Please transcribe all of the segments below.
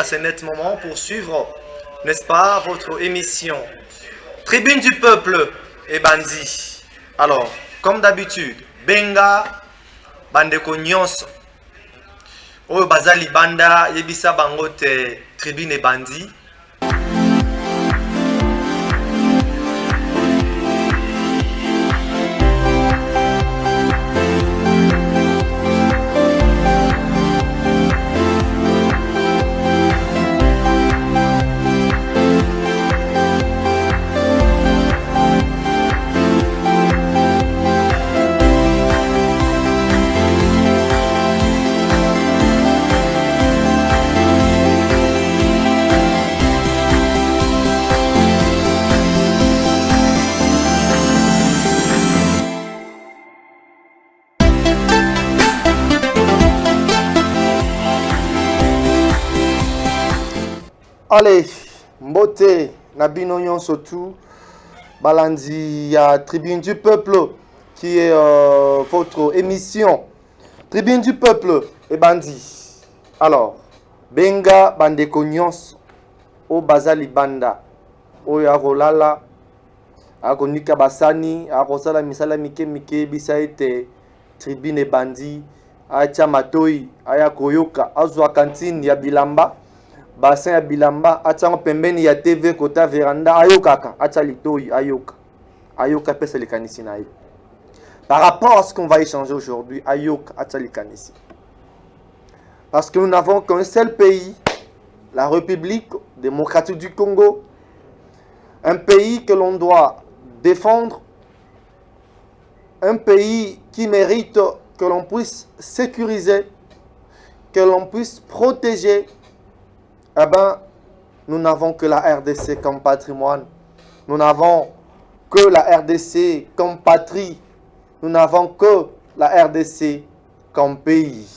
à ce net moment pour suivre, n'est-ce pas, votre émission Tribune du peuple et Bandi. Alors, comme d'habitude, Benga, Bandeko Nyonso, Oyo Bazali Banda, Yebisa Bangote, Tribune et Bandi. Allez, Mbote, Nabino Nyonso tout, Balandi à Tribune du Peuple, qui est votre émission. Tribune du Peuple et Bandi. Alors, Benga Bandeko Nyonso, O Bazali Banda, O Yarolala, Agonika Basani, Arosala Misala Mike Mike Bisaite, Tribune et Bandi, Acha Matoi, Aya Koyoka, Azwa Kantine, Yabilamba. Bassin ya bilamba atsango pembeni ya TV kota veranda ayokaka atalitoi ayoka pesa likanisi na yo. Par rapport à ce qu'on va échanger aujourd'hui, ayoka atalikanisi. Parce que nous n'avons qu'un seul pays, la République démocratique du Congo, un pays que l'on doit défendre, un pays qui mérite que l'on puisse sécuriser, que l'on puisse protéger. Eh bien, nous n'avons que la RDC comme patrimoine. Nous n'avons que la RDC comme patrie. Nous n'avons que la RDC comme pays.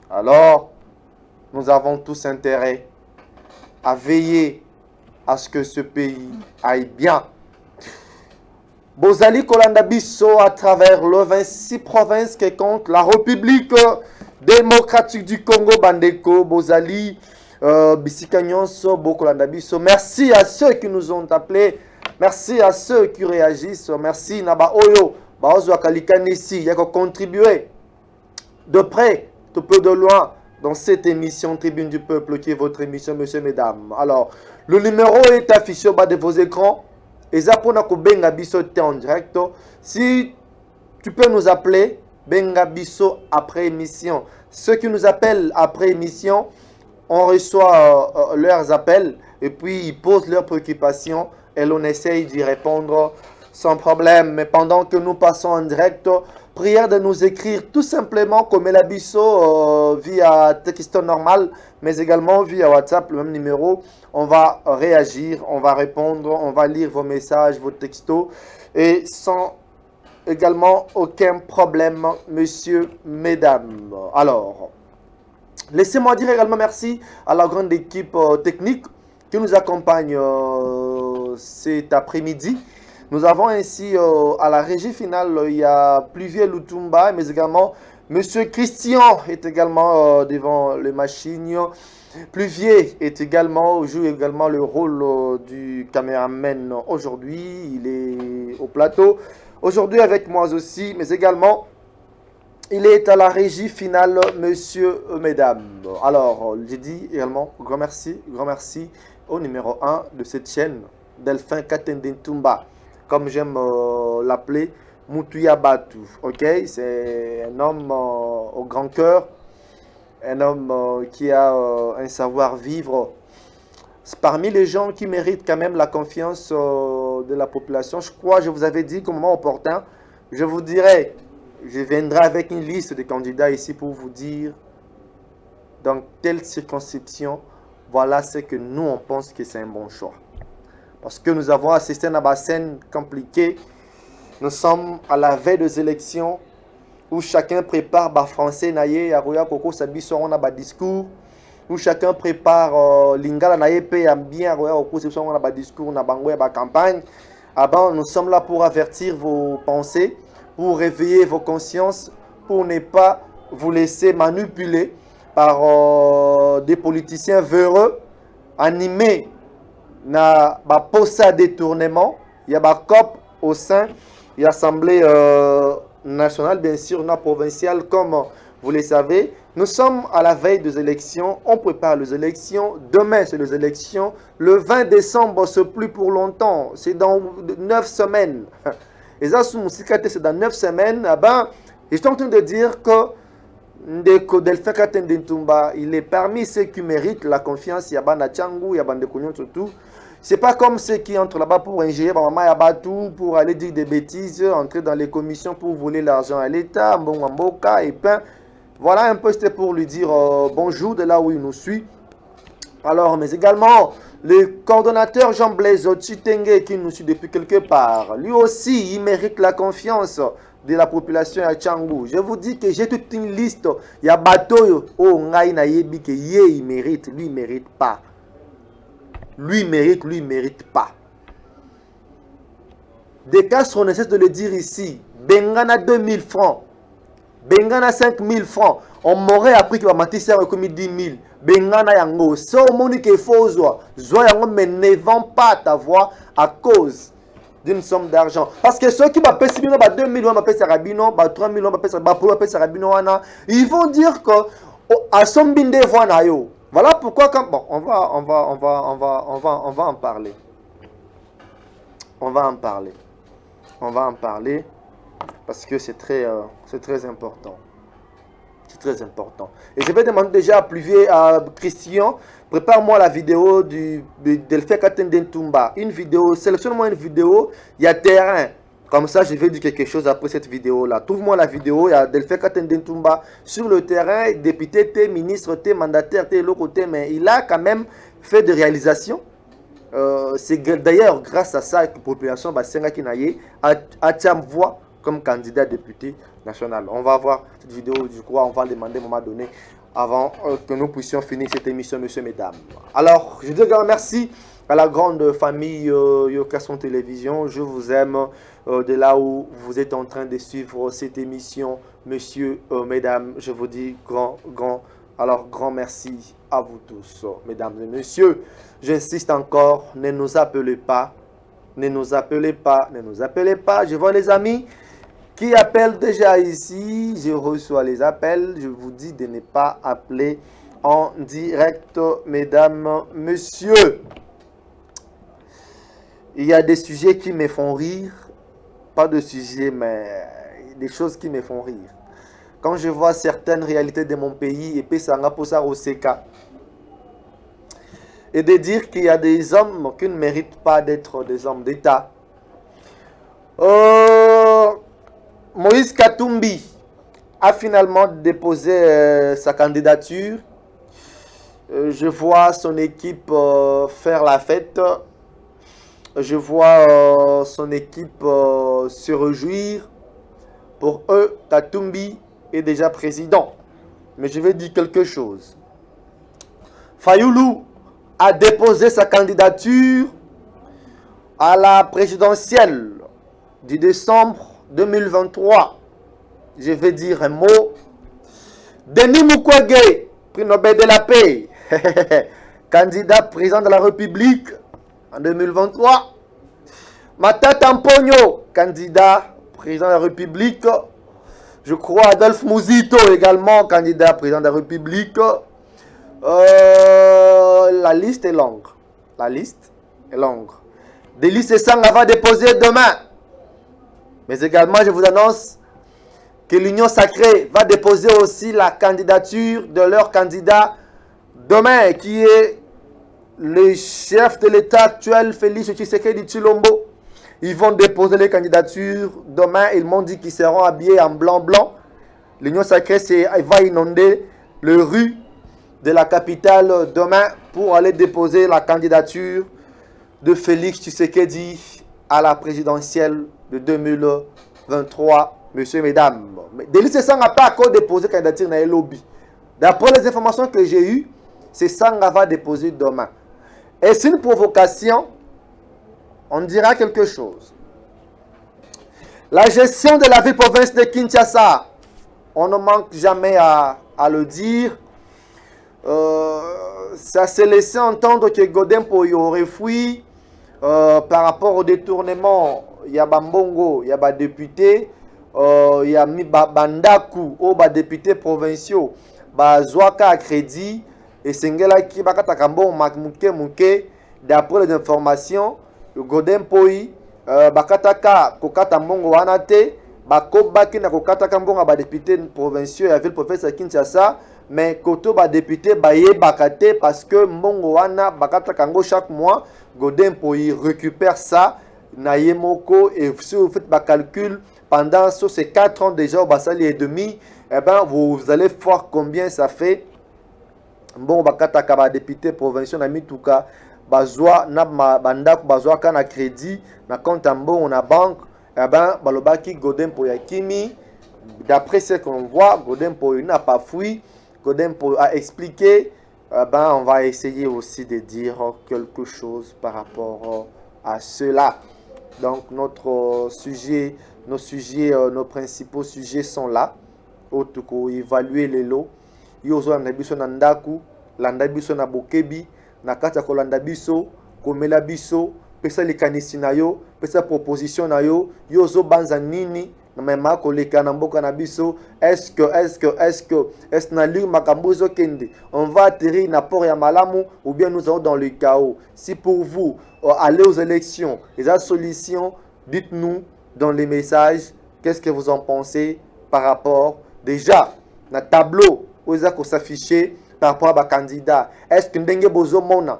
Alors, nous avons tous intérêt à veiller à ce que ce pays aille bien. Bozali Kolanda Bisso à travers le 26 provinces qui compte la République démocratique du Congo Bandeko Bozali. Bisika Nyonso, Bokolanda Biso. Merci à ceux qui nous ont appelés. Merci à ceux qui réagissent. Merci Naba Oyo. Baozo Akalikanisi. Il y a contribué de près, de peu de loin, dans cette émission Tribune du Peuple qui est votre émission, messieurs, mesdames. Alors, le numéro est affiché au bas de vos écrans. Et Zapona ko Benga Biso en direct. Si tu peux nous appeler, Benga Biso après émission. Ceux qui nous appellent après émission, on reçoit leurs appels et puis ils posent leurs préoccupations et l'on essaye d'y répondre sans problème. Mais pendant que nous passons en direct, prière de nous écrire tout simplement comme Elabiso via texto normal, mais également via WhatsApp, le même numéro. On va réagir, on va répondre, on va lire vos messages, vos textos et sans également aucun problème, messieurs, mesdames. Alors, laissez-moi dire également merci à la grande équipe technique qui nous accompagne cet après-midi. Nous avons ainsi à la régie finale, il y a Pluvier Lutumba, mais également Monsieur Christian est également devant les machines. Pluvier joue également le rôle du caméraman aujourd'hui. Il est au plateau aujourd'hui avec moi aussi, mais également il est à la régie finale, messieurs, mesdames. Alors, j'ai dit également grand merci au numéro 1 de cette chaîne, Delphin Katendentumba, comme j'aime l'appeler, Mutuya Batu. Ok, c'est un homme au grand cœur, un homme qui a un savoir-vivre. Parmi les gens qui méritent quand même la confiance de la population, je crois, je vous avais dit qu'au moment opportun, je vous dirai. Je viendrai avec une liste de candidats ici pour vous dire dans quelle circonscription, voilà ce que nous on pense que c'est un bon choix. Parce que nous avons assisté à une scène compliquée. Nous sommes à la veille des élections où chacun prépare ba français naye aroya koko sabiso on a ba discours où chacun prépare lingala naye pe bien aroya koko sabiso on a ba discours na bango ba campagne. Avant nous sommes là pour avertir vos pensées, pour réveiller vos consciences, pour ne pas vous laisser manipuler par des politiciens véreux, animés na ba posa détournement. Il y a ba COP au sein de l'Assemblée nationale, bien sûr, na provinciale, comme vous le savez. Nous sommes à la veille des élections, on prépare les élections. Demain, c'est les élections. Le 20 décembre, c'est plus pour longtemps. C'est dans 9 semaines. Et ça, c'est dans 9 semaines. Eh ben, je suis en train de dire que Ndeko Delphin Katende Ntumba, il est parmi ceux qui méritent la confiance. Il y a Bana Tchangou, il y a Bande Kounyon surtout. C'est pas comme ceux qui entrent là-bas pour ingérer maman Yabatou, pour aller dire des bêtises, entrer dans les commissions pour voler l'argent à l'État, Mbongamboka et pain. Voilà un peu, c'était pour lui dire bonjour de là où il nous suit. Alors, mais également, le coordonnateur Jean-Blaise Chitenge qui nous suit depuis quelque part. Lui aussi, il mérite la confiance de la population à Tchangou. Je vous dis que j'ai toute une liste. Il y a bateau, oh, ngai na yebi que il mérite, lui, il mérite pas. Lui mérite pas. Des cas sont nécessaires de le dire ici. Bengana 2000 francs. Bengana 5000 francs. On m'aurait appris qu'il va mentir comme 10 000. Bengana yango. So monique est faux. Zoa yango, mais ne vend pas ta voix à cause d'une somme d'argent. Parce que ceux qui m'appellent 2 000 on m'appelle Sarabino, 3 000 on m'appelle Sarabino, ils vont dire que à son binde voix na yo. Voilà pourquoi quand bon, on va en parler. On va en parler parce que c'est très important. C'est très important. Et je vais demander déjà à Christian, prépare-moi la vidéo de Delphin Katende Ntumba. Une vidéo, sélectionne-moi une vidéo, il y a terrain. Comme ça, je vais dire quelque chose après cette vidéo-là. Trouve-moi la vidéo, il y a Delphin Katende Ntumba sur le terrain, député, ministre, mandataire, l'autre, mais il a quand même fait des réalisations. C'est d'ailleurs grâce à ça que la population a voix comme candidat député national. On va voir cette vidéo, je crois, on va demander à un moment donné avant que nous puissions finir cette émission, messieurs, mesdames. Alors, je dis merci à la grande famille Yokason Télévision. Je vous aime de là où vous êtes en train de suivre cette émission, messieurs, mesdames. Je vous dis grand merci à vous tous, mesdames et messieurs. J'insiste encore, ne nous appelez pas. Ne nous appelez pas. Je vois les amis qui appellent déjà ici. Je reçois les appels. Je vous dis de ne pas appeler en direct, mesdames, messieurs. Il y a des sujets qui me font rire. Pas de sujets, mais des choses qui me font rire. Quand je vois certaines réalités de mon pays, et puis ça m'a posé au CK. Et de dire qu'il y a des hommes qui ne méritent pas d'être des hommes d'État. Moïse Katumbi a finalement déposé sa candidature. Je vois son équipe faire la fête. Je vois son équipe se réjouir. Pour eux, Katumbi est déjà président. Mais je vais dire quelque chose. Fayoulou a déposé sa candidature à la présidentielle du décembre 2023. Je vais dire un mot. Denis Mukwege, prix Nobel de la paix, candidat président de la République en 2023. Matata Mpogno, candidat président de la République. Je crois Adolphe Mouzito également, candidat président de la République. La liste est longue. La liste est longue. Delis Sesanga va déposer demain. Mais également, je vous annonce que l'Union Sacrée va déposer aussi la candidature de leur candidat demain, qui est le chef de l'État actuel, Félix Tshisekedi Tshilombo. Ils vont déposer les candidatures demain. Ils m'ont dit qu'ils seront habillés en blanc-blanc. L'Union Sacrée va inonder les rues de la capitale demain pour aller déposer la candidature de Félix Tshisekedi à la présidentielle de 2023, messieurs et mesdames. Delis Sesanga n'a pas encore déposé la candidature dans le lobby. D'après les informations que j'ai eues, c'est Sanga va déposer demain. Et c'est une provocation. On dira quelque chose. La gestion de la ville-province de Kinshasa, on ne manque jamais à le dire. ça s'est laissé entendre que Godin Poyo aurait fui par rapport au détournement. Il y a Bambongo, il y a des députés, il y a Bandaku, des députés provinciaux, Zwaka à crédit, et Sengela qui bakata kambo muke d'après les informations, le Godin Poyi, bakataka kokata mbongo wanate, bakobaki na kokata kambongo ba députés provinciaux, il y avait le professeur Kinshasa. Mais koto ba député baye bakate parce que mbongo wana bakata kango chaque mois Godin Poyi récupère ça na yemoko et si vous faites ba calcul pendant ces 4 ans déjà au basali et demi, eh ben vous allez voir combien ça fait. Bon bakata ka ba député provincial na mituka bazwa na bandako bazwa kana crédit na compte en bon na banque, eh ben balobaki Godin Poyi Kimi d'après ce qu'on voit Godin Poyi n'a pas fui. Godin a expliqué, on va essayer aussi de dire quelque chose par rapport à cela. Donc notre sujet, nos principaux sujets sont là. Autrement, évaluer les lots. Yozo landabiso nandaku, landabiso na bokebi, nakata ko landabiso, komela biso, pesa likanisi na yo, pesa proposition na yo, yozo banza nini. Est-ce kende on va atterrir na port ya malamu ou bien nous allons dans le chaos? Si pour vous aller aux élections, les solutions, dites-nous dans les messages qu'est-ce que vous en pensez par rapport déjà na tableau où ils ont s'afficher par rapport à candidat. Est-ce que ndenge bozo mona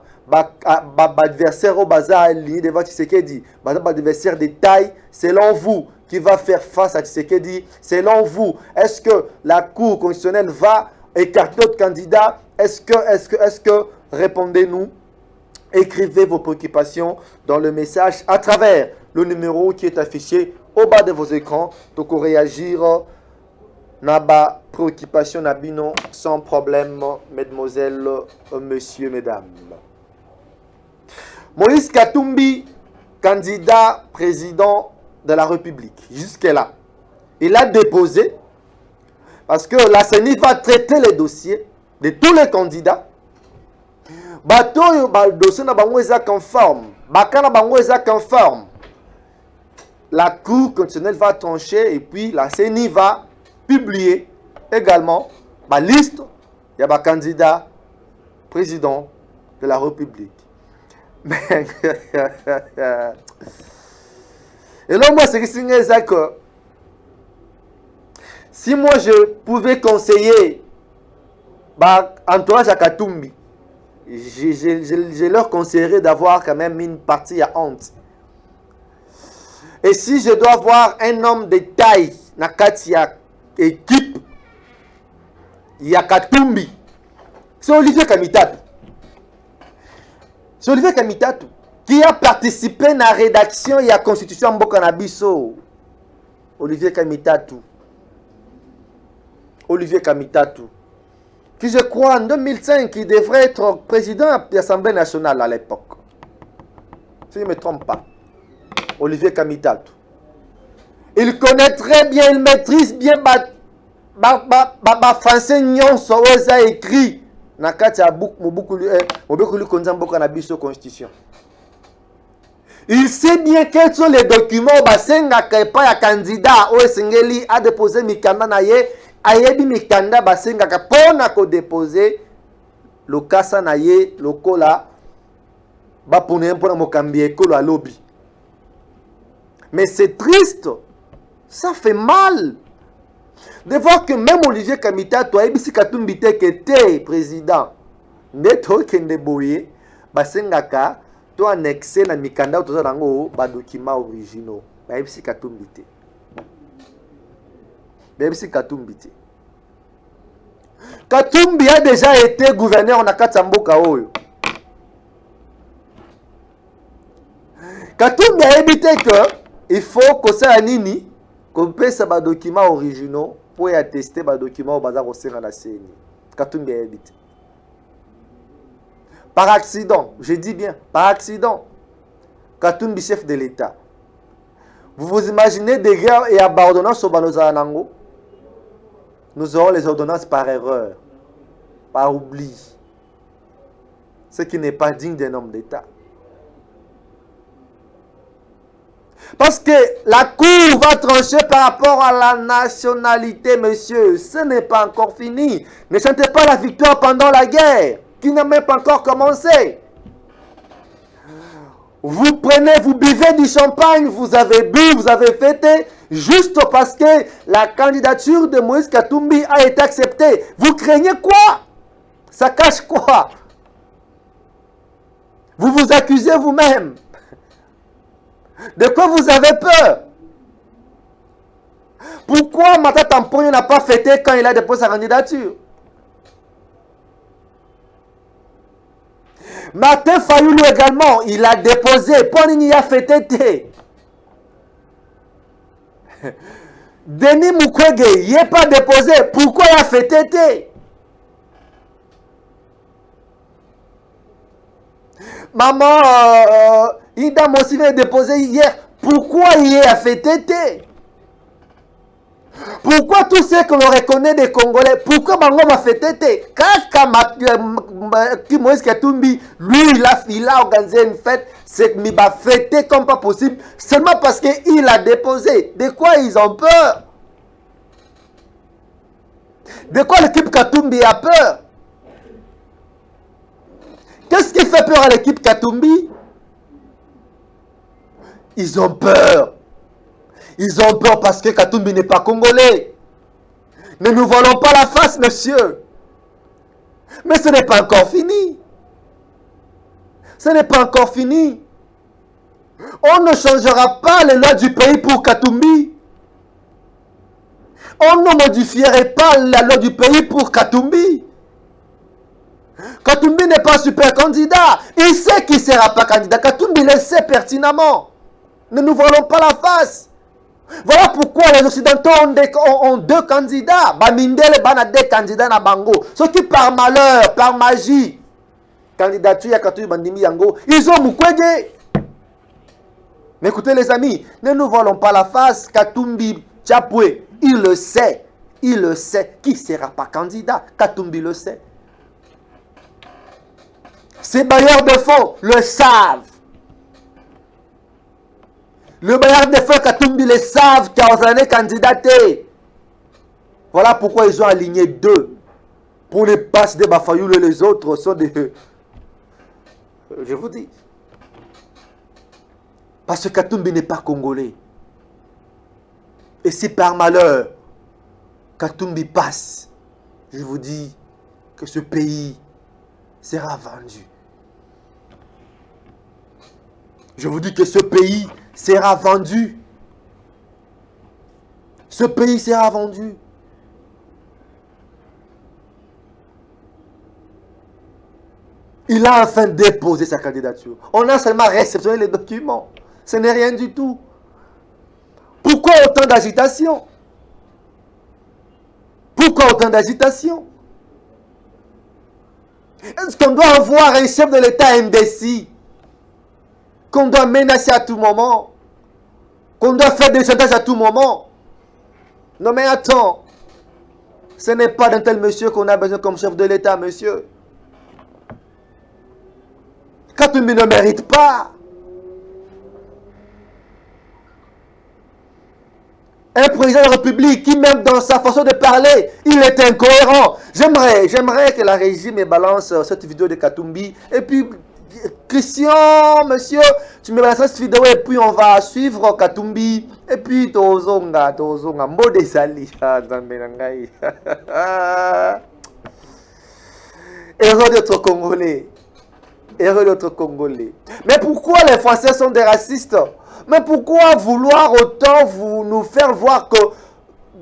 adversaire au bazar lié devant Tshisekedi, adversaire de taille selon vous qui va faire face à Tshisekedi? Selon vous, est-ce que la Cour constitutionnelle va écarter d'autres candidats? Est-ce que, répondez-nous, écrivez vos préoccupations dans le message à travers le numéro qui est affiché au bas de vos écrans. Donc, réagir naba préoccupation nabino sans problème, mesdemoiselles, messieurs, mesdames. Moïse Katumbi, candidat président de la République, jusque-là, il a déposé, parce que la CENI va traiter les dossiers de tous les candidats. Dossier na bango eza conforme, bakana bango eza conforme. La Cour constitutionnelle va trancher et puis la CENI va publier également la liste de la candidat président de la République. Mais et là, moi, c'est que si moi je pouvais conseiller entourage à Katumbi, je leur conseillerais d'avoir quand même une partie à honte. Et si je dois avoir un homme de taille, Nakatia équipe, il y a Katumbi, c'est Olivier Kamitatu. C'est Olivier Kamitatu qui a participé à la rédaction et à la constitution Mbokanabiso. Olivier Kamitatu. Olivier Kamitatu. Qui je crois en 2005, il devrait être président de l'Assemblée nationale à l'époque. Si je ne me trompe pas. Olivier Kamitatu. Il connaît très bien, il maîtrise bien français nyonso oza écrit. Nakati a beaucoup constitution. Il sait bien quels sont les documents basenga pas ya candidat o esengeli a déposé mikanda na ye ayebi mikanda basenga ka pona ko déposer le kasa na ye lokola ba pona mpona mokambi ekolo à lobby. Mais c'est triste, ça fait mal de voir que même Olivier Kamitatu ayebi Katumbi te était président neto kende boye basengaka to annexé na mikanda to zango ba documents originaux bayebi Katumbi te Katumbi te. Katumbi a déjà été gouverneur na Katsamboka oyo. Katumbi a évité que il faut que ça nini qu'on pèse ba documents originaux pour y attester ba documents au bazar au sein de la CENI. Katumbi a évité. Par accident, je dis bien, par accident, Katumbi chef de l'État. Vous vous imaginez des guerres et abandonnances au Banozanango? Nous aurons les ordonnances par erreur. par oubli. Ce qui n'est pas digne d'un homme d'État. Parce que la Cour va trancher par rapport à la nationalité, monsieur. Ce n'est pas encore fini. Ne chantez pas la victoire pendant la guerre, qui n'a même pas encore commencé. Vous prenez, vous buvez du champagne, vous avez bu, vous avez fêté, juste parce que la candidature de Moïse Katumbi a été acceptée. Vous craignez quoi? Ça cache quoi? Vous vous accusez vous-même. De quoi vous avez peur? Pourquoi Mata Tamponyo n'a pas fêté quand il a déposé sa candidature? Martin Fayoulou également, il a déposé. Ponini a fêté. Denis Mukwege, il n'est pas déposé. Pourquoi il a fêté? Maman, Ida Mossine est déposé hier. Pourquoi il a fêté? Pourquoi tous ceux que l'on reconnaît des Congolais, pourquoi Bango m'a fêté? Kaka Moïse Katumbi, lui, il a organisé une fête, c'est qu'il va fêter comme pas possible, seulement parce qu'il a déposé. De quoi ils ont peur? De quoi l'équipe Katumbi a peur? Qu'est-ce qui fait peur à l'équipe Katumbi? Ils ont peur. Ils ont peur parce que Katumbi n'est pas congolais. Ne nous voilons pas la face, monsieur. Mais ce n'est pas encore fini. Ce n'est pas encore fini. On ne changera pas les lois du pays pour Katumbi. On ne modifierait pas la loi du pays pour Katumbi. Katumbi n'est pas super candidat. Il sait qu'il ne sera pas candidat. Katumbi le sait pertinemment. Ne nous voilons pas la face. Voilà pourquoi les Occidentaux ont deux candidats. Bamindele bana deux candidats na bango. Ceux qui par malheur, par magie, candidature à Katumbi Bandimi Yango, ils ont Mukwege. Mais écoutez les amis, ne nous voilons pas la face. Katumbi Tchapwe, il le sait. Il le sait. Qui ne sera pas candidat? Katumbi le sait. Ces bailleurs de fonds le savent. Le bailleur de fonds Katumbi le savent car on est candidaté. Voilà pourquoi ils ont aligné deux. Pour les passes de Bafayoul et les autres sont des... Je vous dis. Parce que Katumbi n'est pas congolais. Et si par malheur, Katumbi passe, je vous dis que ce pays sera vendu. Je vous dis que ce pays sera vendu. Ce pays sera vendu. Il a enfin déposé sa candidature. On a seulement réceptionné les documents. Ce n'est rien du tout. Pourquoi autant d'agitation? Pourquoi autant d'agitation? Est-ce qu'on doit avoir un chef de l'État imbécile? Qu'on doit menacer à tout moment? Qu'on doit faire des chantages à tout moment? Non mais attends. Ce n'est pas d'un tel monsieur qu'on a besoin comme chef de l'État, monsieur. Katumbi ne mérite pas. Un président de la République qui, même dans sa façon de parler, il est incohérent. J'aimerais que la régie me balance cette vidéo de Katumbi. Et puis, Christian, monsieur, tu me balances cette vidéo et puis on va suivre Katumbi. Et puis, Tozonga, Modesali. Erreur d'être Congolais. Erreur d'être Congolais. Mais pourquoi les Français sont des racistes? Mais pourquoi vouloir autant nous faire voir que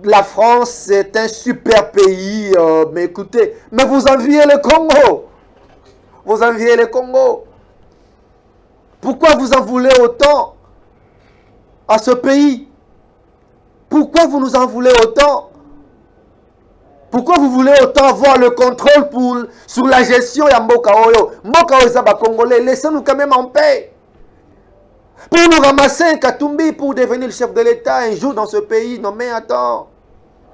la France est un super pays? Mais écoutez, mais vous enviez le Congo. Vous enviez le Congo. Pourquoi vous en voulez autant à ce pays? Pourquoi vous nous en voulez autant? Pourquoi vous voulez autant avoir le contrôle sur la gestion de Mboka Oyo? Mboka Oyo Zaba Congolais, laissez-nous quand même en paix. Pour nous ramasser un Katumbi pour devenir le chef de l'État un jour dans ce pays. Non mais attends.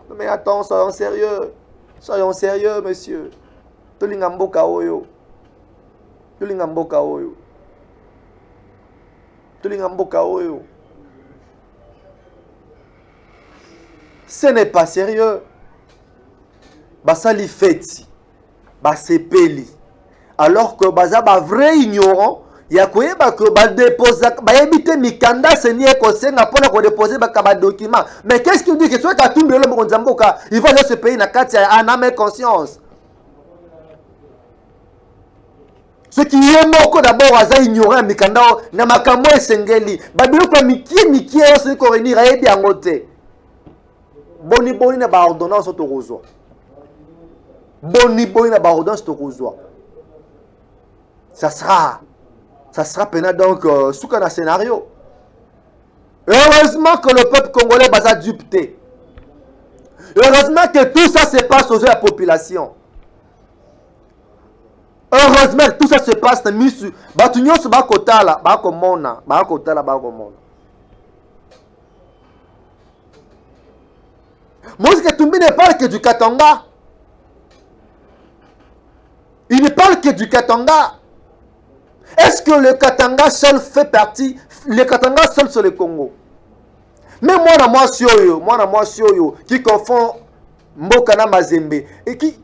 Non mais attends, soyons sérieux. Soyons sérieux, monsieur. Tolinga mboka oyo. Tolinga mboka oyo. Tolinga mboka oyo. Ce n'est pas sérieux. Basali feti. Basepeli. Alors que baza ba vrai ignorant. Ya koyeba que ba déposer ba éviter mikanda senier kosenga pona ko déposer ba kaba document. Mais qu'est-ce qu'il dit que soit Katumbi le Mkonzamboka, il va dans ce pays na kati en âme et conscience. Ce qui est moko d'abord aza ignorant mikanda na makambo esengeli. Ba biloko miki se ko renir ayebi angote. Boni na ba ordonnance to rozwa. Boni na ba ordonnance to rozwa. Ça sera pénal donc sous un scénario. Heureusement que le peuple congolais va s'adopter. Heureusement que tout ça se passe aux yeux de la population. Heureusement que tout ça se passe dans Misu. Batunyo se bakotala, bakomona. Moïse Katumbi ne parle que du Katanga. Il ne parle que du Katanga. Est-ce que le Katanga seul fait partie, le Katanga seul sur le Congo? Mais moi, Sioyo, qui confond Mbokana Mazembe, et qui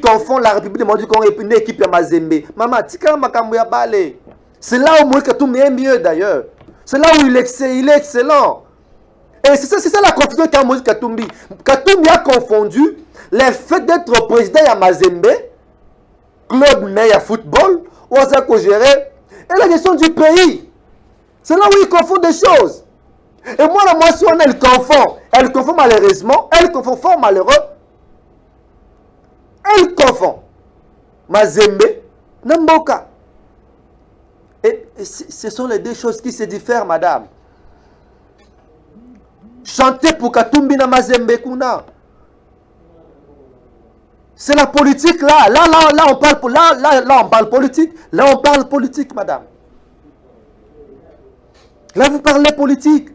confond la République du Congo et une équipe à Mazembe. Maman, tika makambo ya bale. C'est là où Moïse Katumbi est mieux d'ailleurs. C'est là où il est excellent. Et c'est ça la confusion qu'a Moïse Katumbi. Katumbi a confondu le fait d'être président à Mazembe, club mais à football, ou à ça qu'on gérait, et la gestion du pays. C'est là où il confond des choses. Et moi, la moitié, elle confond malheureusement, elle confond fort malheureux. Elle confond Mazembe, Namboka. Et ce sont les deux choses qui se diffèrent, madame. Chanter pour Katumbi na Mazembe Kuna. C'est la politique là. Là, on parle politique. Là, on parle politique, madame. Là, vous parlez politique.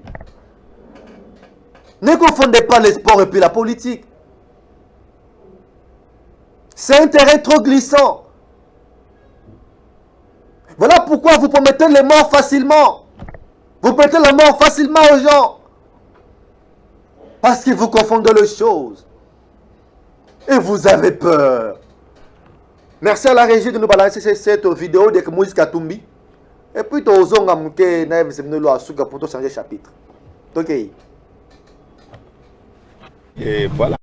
Ne confondez pas le sport et puis la politique. C'est un terrain trop glissant. Voilà pourquoi vous promettez les morts facilement. Vous promettez la mort facilement aux gens. Parce que vous confondez les choses. Et vous avez peur. Merci à la régie de nous balancer cette vidéo de Moïse Katumbi. Et puis, tu as pour changer chapitre. Ok. Et voilà.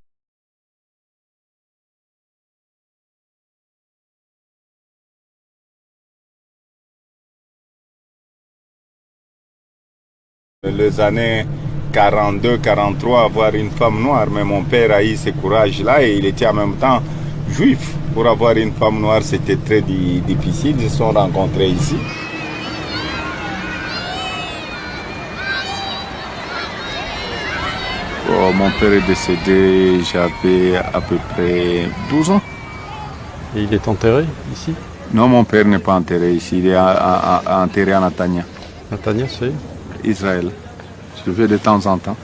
Les années 42, 43, avoir une femme noire, mais mon père a eu ce courage-là et il était en même temps juif. Pour avoir une femme noire, c'était très difficile. Ils se sont rencontrés ici. Oh, mon père est décédé, j'avais à peu près 12 ans. Et il est enterré ici? Non, mon père n'est pas enterré ici, il est enterré à Natania. Natania, c'est Israël. Je vais de temps en temps.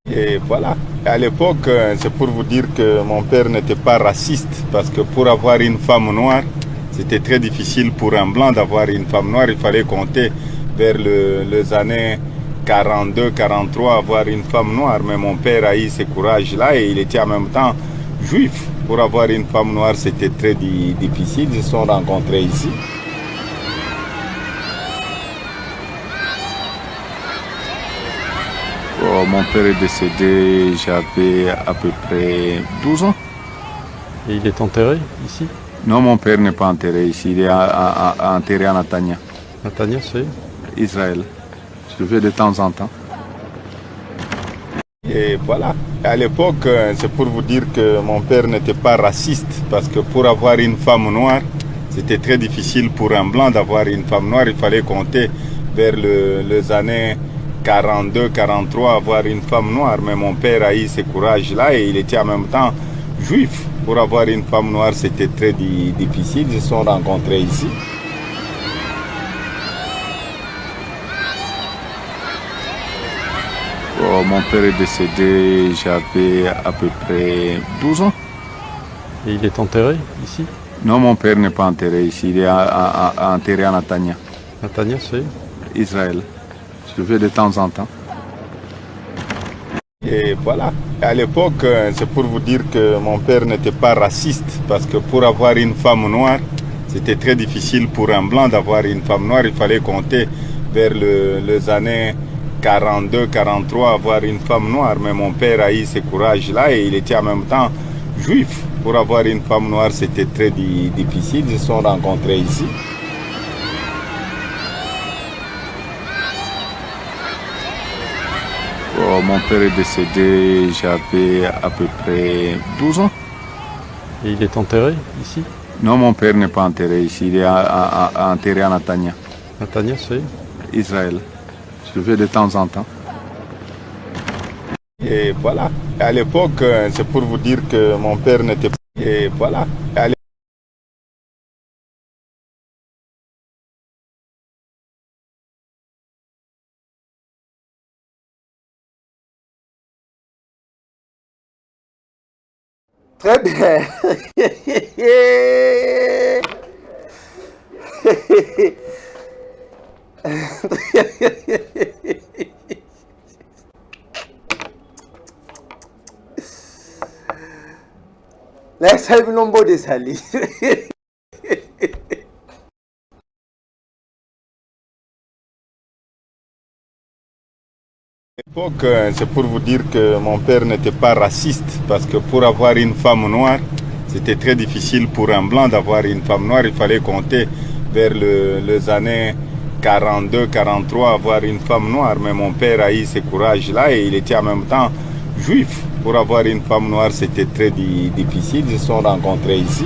Et voilà. À l'époque, c'est pour vous dire que mon père n'était pas raciste, parce que pour avoir une femme noire, c'était très difficile pour un blanc d'avoir une femme noire. Il fallait compter vers les années 42, 43, avoir une femme noire. Mais mon père a eu ce courage-là et il était en même temps juif. Pour avoir une femme noire, c'était très difficile. Ils se sont rencontrés ici. Oh, mon père est décédé, j'avais à peu près 12 ans. Et il est enterré ici? Non, mon père n'est pas enterré ici, il est enterré à Natania. Natania, c'est Israël. Je vais de temps en temps. Et voilà. À l'époque, c'est pour vous dire que mon père n'était pas raciste, parce que pour avoir une femme noire, c'était très difficile pour un blanc d'avoir une femme noire. Il fallait compter vers les années 42, 43, avoir une femme noire. Mais mon père a eu ce courage-là et il était en même temps juif. Pour avoir une femme noire, c'était très difficile. Ils se sont rencontrés ici. Oh, mon père est décédé, j'avais à peu près 12 ans. Et il est enterré ici? Non, mon père n'est pas enterré ici, il est enterré à Netanya. Netanya, c'est? Israël. Je vais de temps en temps. Et voilà. À l'époque, c'est pour vous dire que mon père n'était pas raciste, parce que pour avoir une femme noire, c'était très difficile pour un blanc d'avoir une femme noire. Il fallait compter vers les années 42, 43, avoir une femme noire. Mais mon père a eu ce courage-là et il était en même temps juif. Pour avoir une femme noire, c'était très difficile. Ils se sont rencontrés ici. Oh, mon père est décédé, j'avais à peu près 12 ans. Et il est enterré ici? Non, mon père n'est pas enterré ici, il est enterré à Netanya. Netanya, c'est? Israël. Je vais de temps en temps. Et voilà. À l'époque, c'est pour vous dire que mon père n'était pas... Et voilà. Très bien. Laisse-moi nombre de salis. À l'époque, c'est pour vous dire que mon père n'était pas raciste, parce que pour avoir une femme noire, c'était très difficile pour un blanc d'avoir une femme noire. Il fallait compter vers les années 42, 43, avoir une femme noire. Mais mon père a eu ce courage-là et il était en même temps juif. Pour avoir une femme noire, c'était très difficile. Ils se sont rencontrés ici.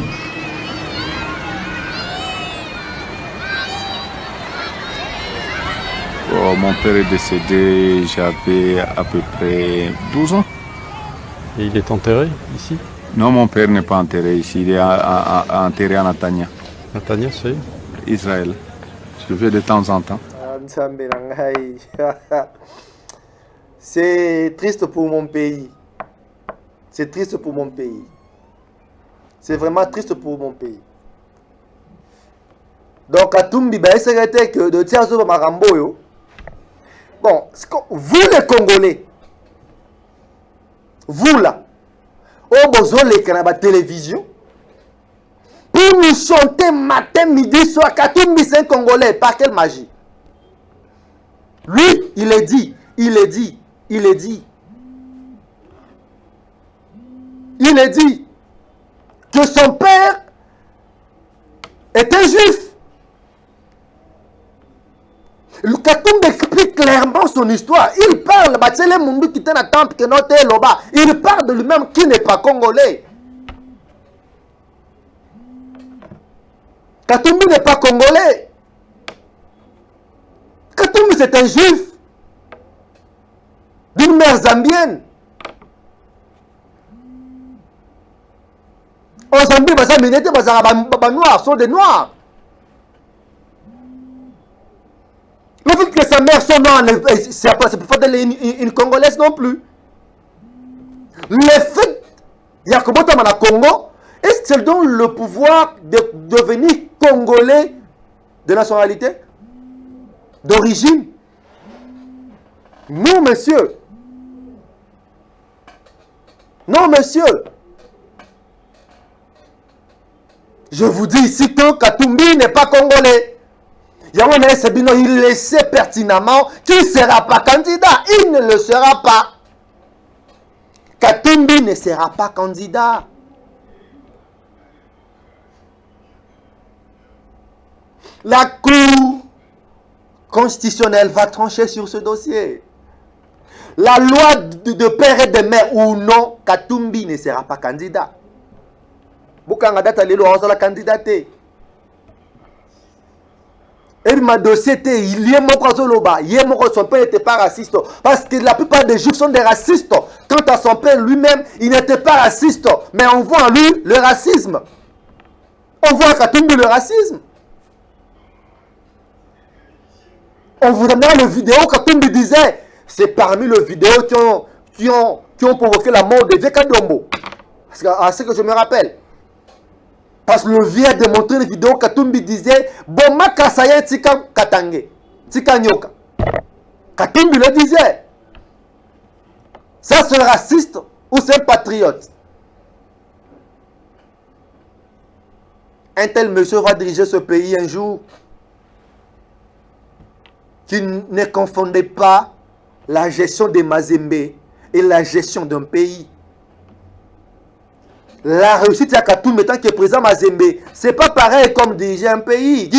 Oh, mon père est décédé, j'avais à peu près 12 ans. Et il est enterré ici? Non, mon père n'est pas enterré ici, il est enterré à Netanya. Netanya, c'est? Israël. Je vais de temps en temps. C'est triste pour mon pays. C'est triste pour mon pays. C'est vraiment triste pour mon pays. Donc, à Tumbi, c'est que de Tiazo Maramboyo. Bon, vous les Congolais, vous là, au besoin de la télévision, pour nous chanter matin, midi, soir, Katumbi, c'est un Congolais, par quelle magie? Lui, il est dit que son père était juif. Le Katumbi explique clairement son histoire. Il parle, il parle de lui-même qui n'est pas congolais. Katumbi n'est pas congolais. Katumbi c'est un juif d'une mère zambienne. En Zambie, les noirs sont des noirs. Le fait que sa mère soit noire, c'est pas une Congolaise non plus. Le fait, Yakobo Tamana Congo, est-ce que c'est donc le pouvoir de devenir Congolais de nationalité, d'origine? Non, monsieur. Non, monsieur. Je vous dis ici que Katumbi n'est pas congolais. Il sait pertinemment qu'il ne sera pas candidat. Il ne le sera pas. Katumbi ne sera pas candidat. La Cour constitutionnelle va trancher sur ce dossier. La loi de père et de mère ou non, Katumbi ne sera pas candidat. Bukanga data lelo la candidaté. Et ma dossier était, il y a son père n'était pas raciste. Parce que la plupart des juifs sont des racistes. Quant à son père lui-même, il n'était pas raciste. Mais on voit en lui le racisme. On voit à Katumbi le racisme. On vous demande le vidéo, Katumbi disait, c'est parmi les vidéos qui ont provoqué la mort de Veka Dombo. À ce que je me rappelle. Parce que le vieux a démontré une vidéo, Katumbi disait, Boma Kasaye Tika Katange, Tika Nyoka. Katumbi le disait. Ça, c'est un raciste ou c'est un patriote? Un tel monsieur va diriger ce pays un jour. Qui ne confondait pas la gestion des Mazembe et la gestion d'un pays. La réussite à Katumbi étant que président Mazembe, c'est pas pareil comme diriger un pays.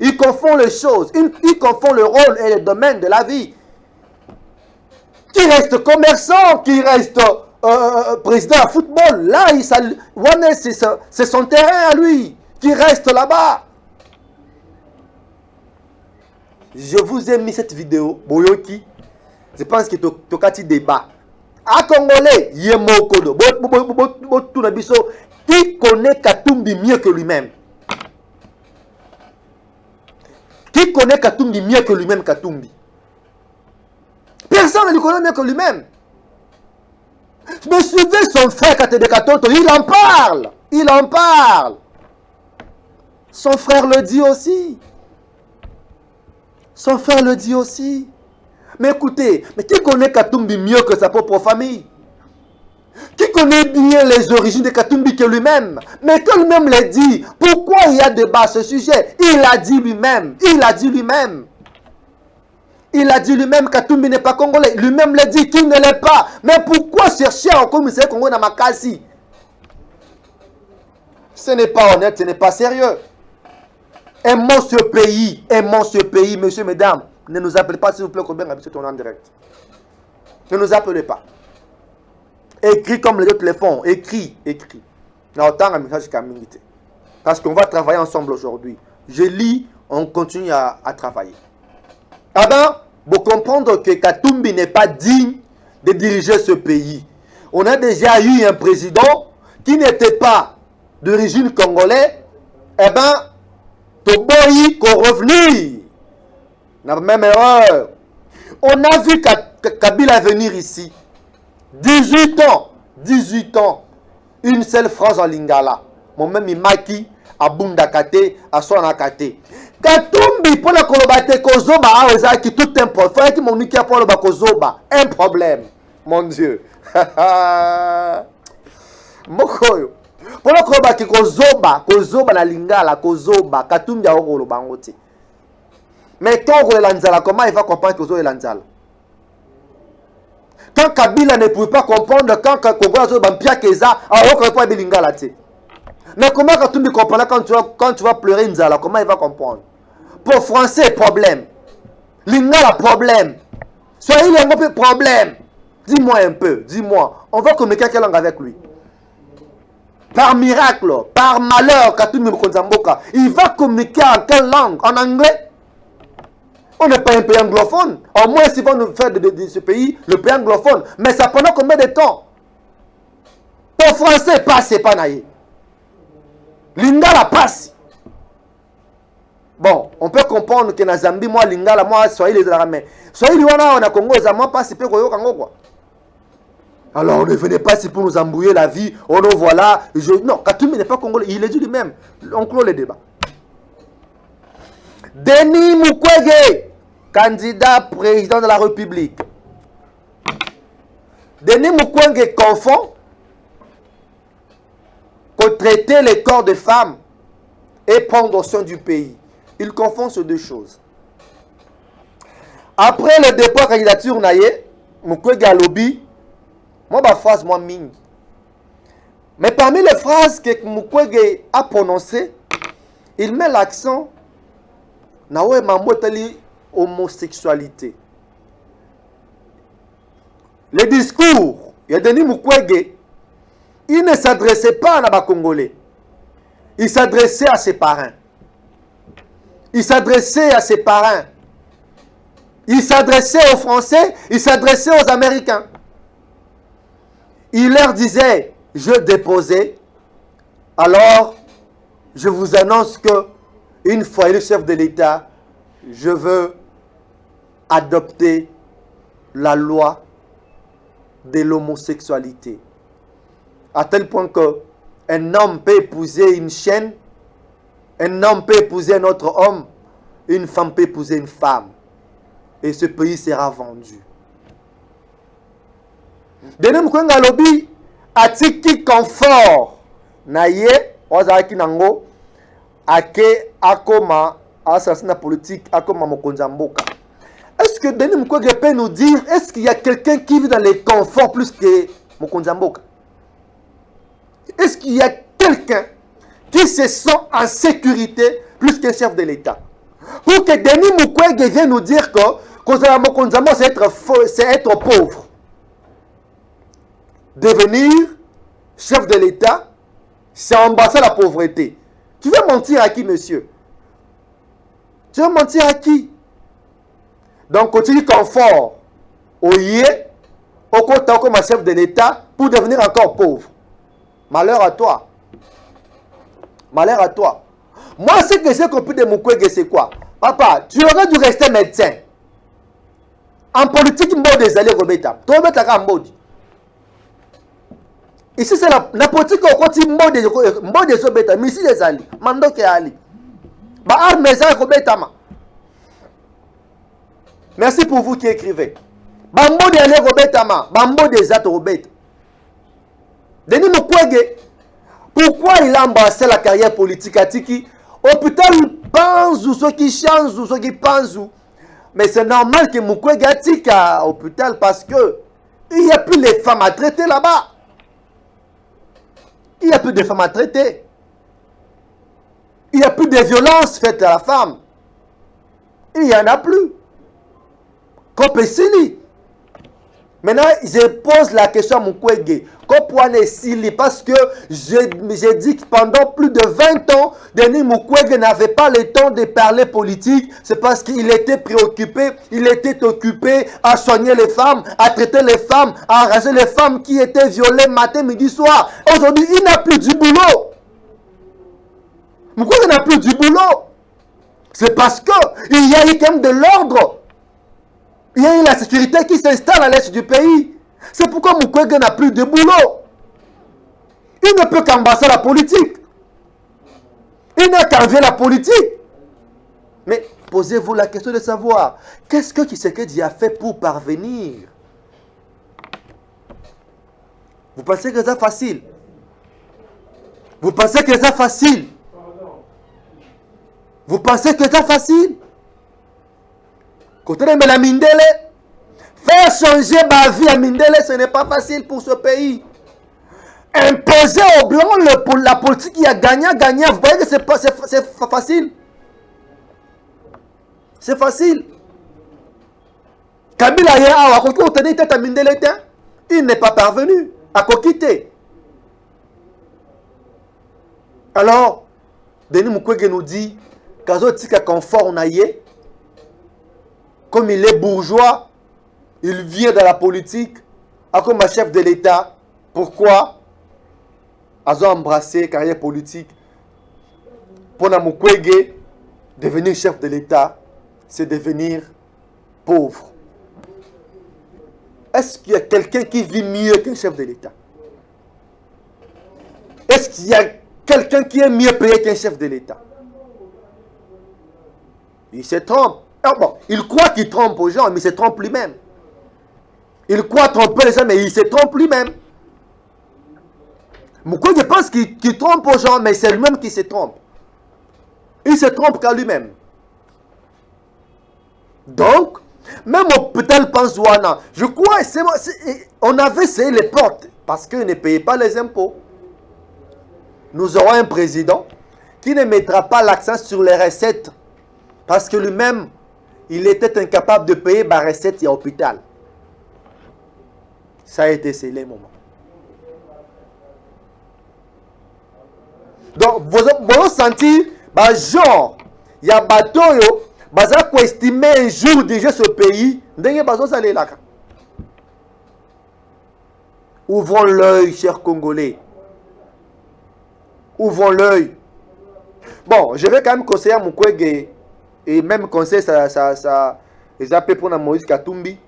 Il confond les choses, il confond le rôle et le domaine de la vie. Qui reste commerçant, qui reste président de football, là, c'est son terrain à lui, qui reste là-bas. Je vous ai mis cette vidéo, Boyoki. Je pense que tu as débat. À Congolais, Yemokodo, qui connaît Katumbi mieux que lui-même? Qui connaît Katumbi mieux que lui-même, Katumbi? Personne ne le connaît mieux que lui-même. Mais suivez son frère Katede Katoto, il en parle. Il en parle. Son frère le dit aussi. Son frère le dit aussi. Mais écoutez, mais qui connaît Katumbi mieux que sa propre famille? Qui connaît bien les origines de Katumbi que lui-même? Mais que lui-même l'a dit. Pourquoi il y a débat à ce sujet? Il a dit lui-même. Il a dit lui-même. Il a dit lui-même que Katumbi n'est pas congolais. Lui-même l'a dit qu'il ne l'est pas. Mais pourquoi chercher un commissaire congolais dans ma case? Ce n'est pas honnête, ce n'est pas sérieux. Aimons ce pays, messieurs, mesdames. Ne nous appelez pas, s'il vous plaît, qu'on bien habitué en direct. Ne nous appelez pas. Écris comme les autres le font. Écris. Parce qu'on va travailler ensemble aujourd'hui. Je lis, on continue à travailler. Ah ben, vous comprendre que Katumbi n'est pas digne de diriger ce pays. On a déjà eu un président qui n'était pas d'origine congolaise. Eh ben, Toboyi qu'on revenu. La même erreur. On a vu Kabila venir ici. 18 ans. Une seule phrase en lingala. Mon même Imaki, à Bundakate, à Sonakate. Katumbi, pour la kolobate kozoba, qui tout un problème. Il faut que mon Ika pour le bakozoba. Un problème. Mon Dieu. Mokoyo. Pour la kolobate kozoba na lingala, kozoba, Katumbi a oro bangote. Mais quand on est l'anzala, comment il va comprendre que vous êtes l'anzala? Quand Kabila ne pouvait pas comprendre, quand Kongo a Bampia Keza, alors qu'on ne peut pas bilingala. Mais comment Katumbi comprend quand tu vas pleurer Nzala? Comment il va comprendre? Pour français, problème. Lingala, problème. Soyez un peu problème. Dis-moi un peu, dis-moi. On va communiquer quelle langue avec lui? Par miracle, par malheur, Katumbi Mkonzamboka, il va communiquer en quelle langue? En anglais? On n'est pas un pays anglophone. Au moins, s'ils vont nous faire de ce pays le pays anglophone. Mais ça pendant combien de temps? Pour français, passe, c'est pas naïe. Lingala passe. Bon, on peut comprendre que dans Zambie, moi, Lingala, moi, soyez les Aramais. Soyez les Wana, on a Congo, moi, passe, c'est pas quoi. Alors, ne venez pas ici pour nous embrouiller la vie. Oh non, voilà. Non, Katumbi n'est pas congolais. Il est dit lui-même. On clôt le débat. Denis Mukwege, candidat président de la République. Denis Mukwege confond que traiter les corps de femmes et prendre soin du pays. Il confond ces deux choses. Après le dépôt de candidature, Mukwege a lobby. Moi, ma phrase, moi, ming. Mais parmi les phrases que Mukwege a prononcées, il met l'accent sur l'homosexualité. Le discours, il y a Denis Mukwege, il ne s'adressait pas à les Congolais. Il s'adressait à ses parents. Il s'adressait à ses parents. Il s'adressait aux Français, il s'adressait aux Américains. Il leur disait, je déposais, alors je vous annonce que une fois le chef de l'État, je veux adopter la loi de l'homosexualité. À tel point que Un homme peut épouser une chienne. Un homme peut épouser un autre homme. Une femme peut épouser une femme. Et ce pays sera vendu. Denis Mukwege lobi atiki confort na ye ozaki nango ake akoma asasina politique akoma mokonzi mboka. Est-ce que Denis Mukwege peut nous dire, est-ce qu'il y a quelqu'un qui vit dans les conforts plus que mokonzi mboka? Est-ce qu'il y a quelqu'un qui se sent en sécurité plus qu'un chef de l'État? Pour que Denis Mukwege vienne nous dire que c'est être pauvre. Devenir chef de l'État, c'est embrasser la pauvreté. Tu veux mentir à qui, monsieur? Tu veux mentir à qui? Donc, continue confort. Oye, au côté comme chef de l'État pour devenir encore pauvre. Malheur à toi. Malheur à toi. Moi, ce que j'ai compris de Mukwege, c'est quoi? Papa, tu aurais dû rester médecin. En politique, il y des alliés Robeta. Tu vas mettre en mode. Ici, c'est la politique au côté mode Robeta. Mais ici, les alliés. Mando qui est allié. Bah, armes, Robeta. Merci pour vous qui écrivez. Bambo de alliés Robeta. Bambo des atos Robeta. Denis Mukwege, pourquoi il a embrassé la carrière politique à Tiki? Hôpital, pense ou ceux qui changent ou ceux qui pensent. Mais c'est normal que Mukwege a Tiki à l'hôpital parce que il n'y a plus les femmes à traiter là-bas. Il n'y a plus de femmes à traiter. Il n'y a plus de violences faites à la femme. Il n'y en a plus. Kopesili. Maintenant, je pose la question à Mukwege. Parce que j'ai dit que pendant plus de 20 ans, Denis Mukwege n'avait pas le temps de parler politique. C'est parce qu'il était préoccupé, il était occupé à soigner les femmes, à traiter les femmes, à arranger les femmes qui étaient violées matin, midi, soir. Aujourd'hui, il n'a plus du boulot. Mukwege n'a plus du boulot. C'est parce qu'il y a eu quand même de l'ordre. Il y a eu la sécurité qui s'installe à l'est du pays. C'est pourquoi Mukwege n'a plus de boulot. Il ne peut qu'embrasser la politique. Il n'a qu'enlever la politique. Mais posez-vous la question de savoir, qu'est-ce que Tshisekedi a fait pour parvenir? Vous pensez que c'est facile? Vous pensez que c'est facile? Vous pensez que c'est facile? Côté de la Mindele, faire changer ma vie à Mindele, ce n'est pas facile pour ce pays. Imposer au blanc la politique qui a gagnant, vous voyez que c'est facile. C'est facile. Kabila il n'est pas parvenu à quitter. Alors, Denis Mukwege nous dit, Kazo Tika confort naïe. Comme il est bourgeois, il vient de la politique, comme chef de l'État. Pourquoi? Ils ont embrassé la carrière politique. Pour Mukwege, devenir chef de l'État, c'est devenir pauvre. Est-ce qu'il y a quelqu'un qui vit mieux qu'un chef de l'État? Est-ce qu'il y a quelqu'un qui est mieux payé qu'un chef de l'État? Il se trompe. Ah bon, il croit qu'il trompe aux gens, mais il se trompe lui-même. Il croit tromper les gens, mais il se trompe lui-même. Mukwege pense qu'il trompe aux gens, mais c'est lui-même qui se trompe. Il se trompe qu'à lui-même. Donc, même hôpital Panzouana, je crois, on avait essayé les portes, parce qu'il ne payait pas les impôts. Nous aurons un président qui ne mettra pas l'accent sur les recettes, parce que lui-même, il était incapable de payer ma recette à l'hôpital. Ça a été scellé, moment. Donc, vous sentez, genre, il y a bateau, vous avez estimé un jour déjà ce pays, ouvrons l'œil, chers Congolais. Ouvrons l'œil. Bon, je vais quand même conseiller à Mukwege. Et même conseil, ça les appelle pour Moïse Katumbi.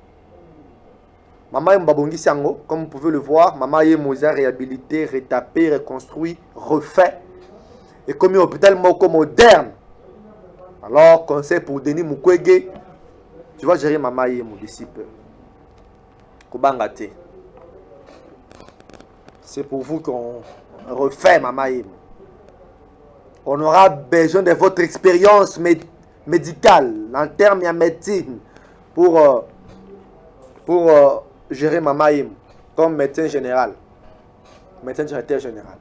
Maman Mbabongi Sango, comme vous pouvez le voir, Maman Yemoza réhabilité, retapé, reconstruit, refait. Et comme un hôpital moko moderne. Alors, conseil pour Denis Mukwege, tu vas gérer Maman Yemo d'ici peu. Kobangate. C'est pour vous qu'on refait Maman Yemo. On aura besoin de votre expérience médicale, en termes de médecine, pour gérer Maman Yemo, comme médecin général. Médecin directeur général.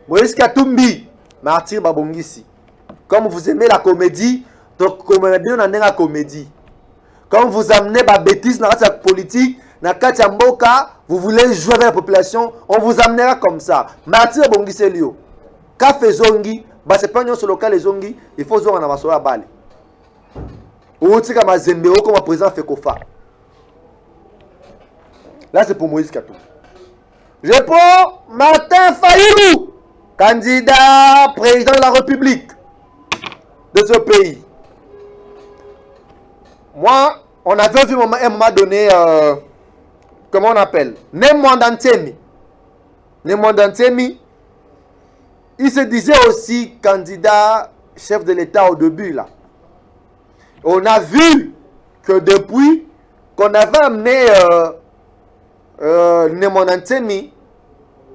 Moïse Katumbi, Martyr Babongisi. Comme vous aimez la comédie, donc comme on a la comédie. Comme vous amenez ma bêtise dans la politique, dans la mboka, vous voulez jouer avec la population, on vous amènera comme ça. Martyr Babongisi Lio. Café Zongi, c'est pas sur local les Zongi, il faut jouer en avancement à Bali. Ou tu comme Zembeo comme président Fekofa. Là c'est pour Moïse Katumbi. Je prends Martin Fayulu, candidat président de la République de ce pays. Moi, on avait vu à un moment donné, comment on appelle, Nemwandantemi. Nemwandantemi, il se disait aussi candidat chef de l'État au début là. On a vu que depuis qu'on avait amené Nemwandantemi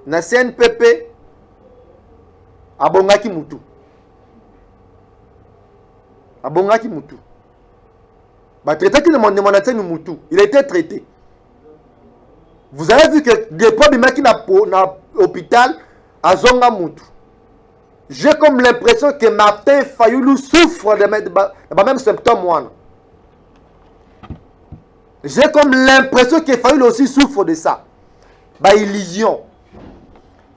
na CNPP abongaki mutu. Abongaki mutu. Bah traité qui Nemwandantemi mutu. Il a été traité. Vous avez vu que depuis Bimaki na hôpital à Zonga mutu. J'ai comme l'impression que Martin Fayulu souffre de même symptôme. J'ai comme l'impression que Fayulu aussi souffre de ça. Bah, illusion.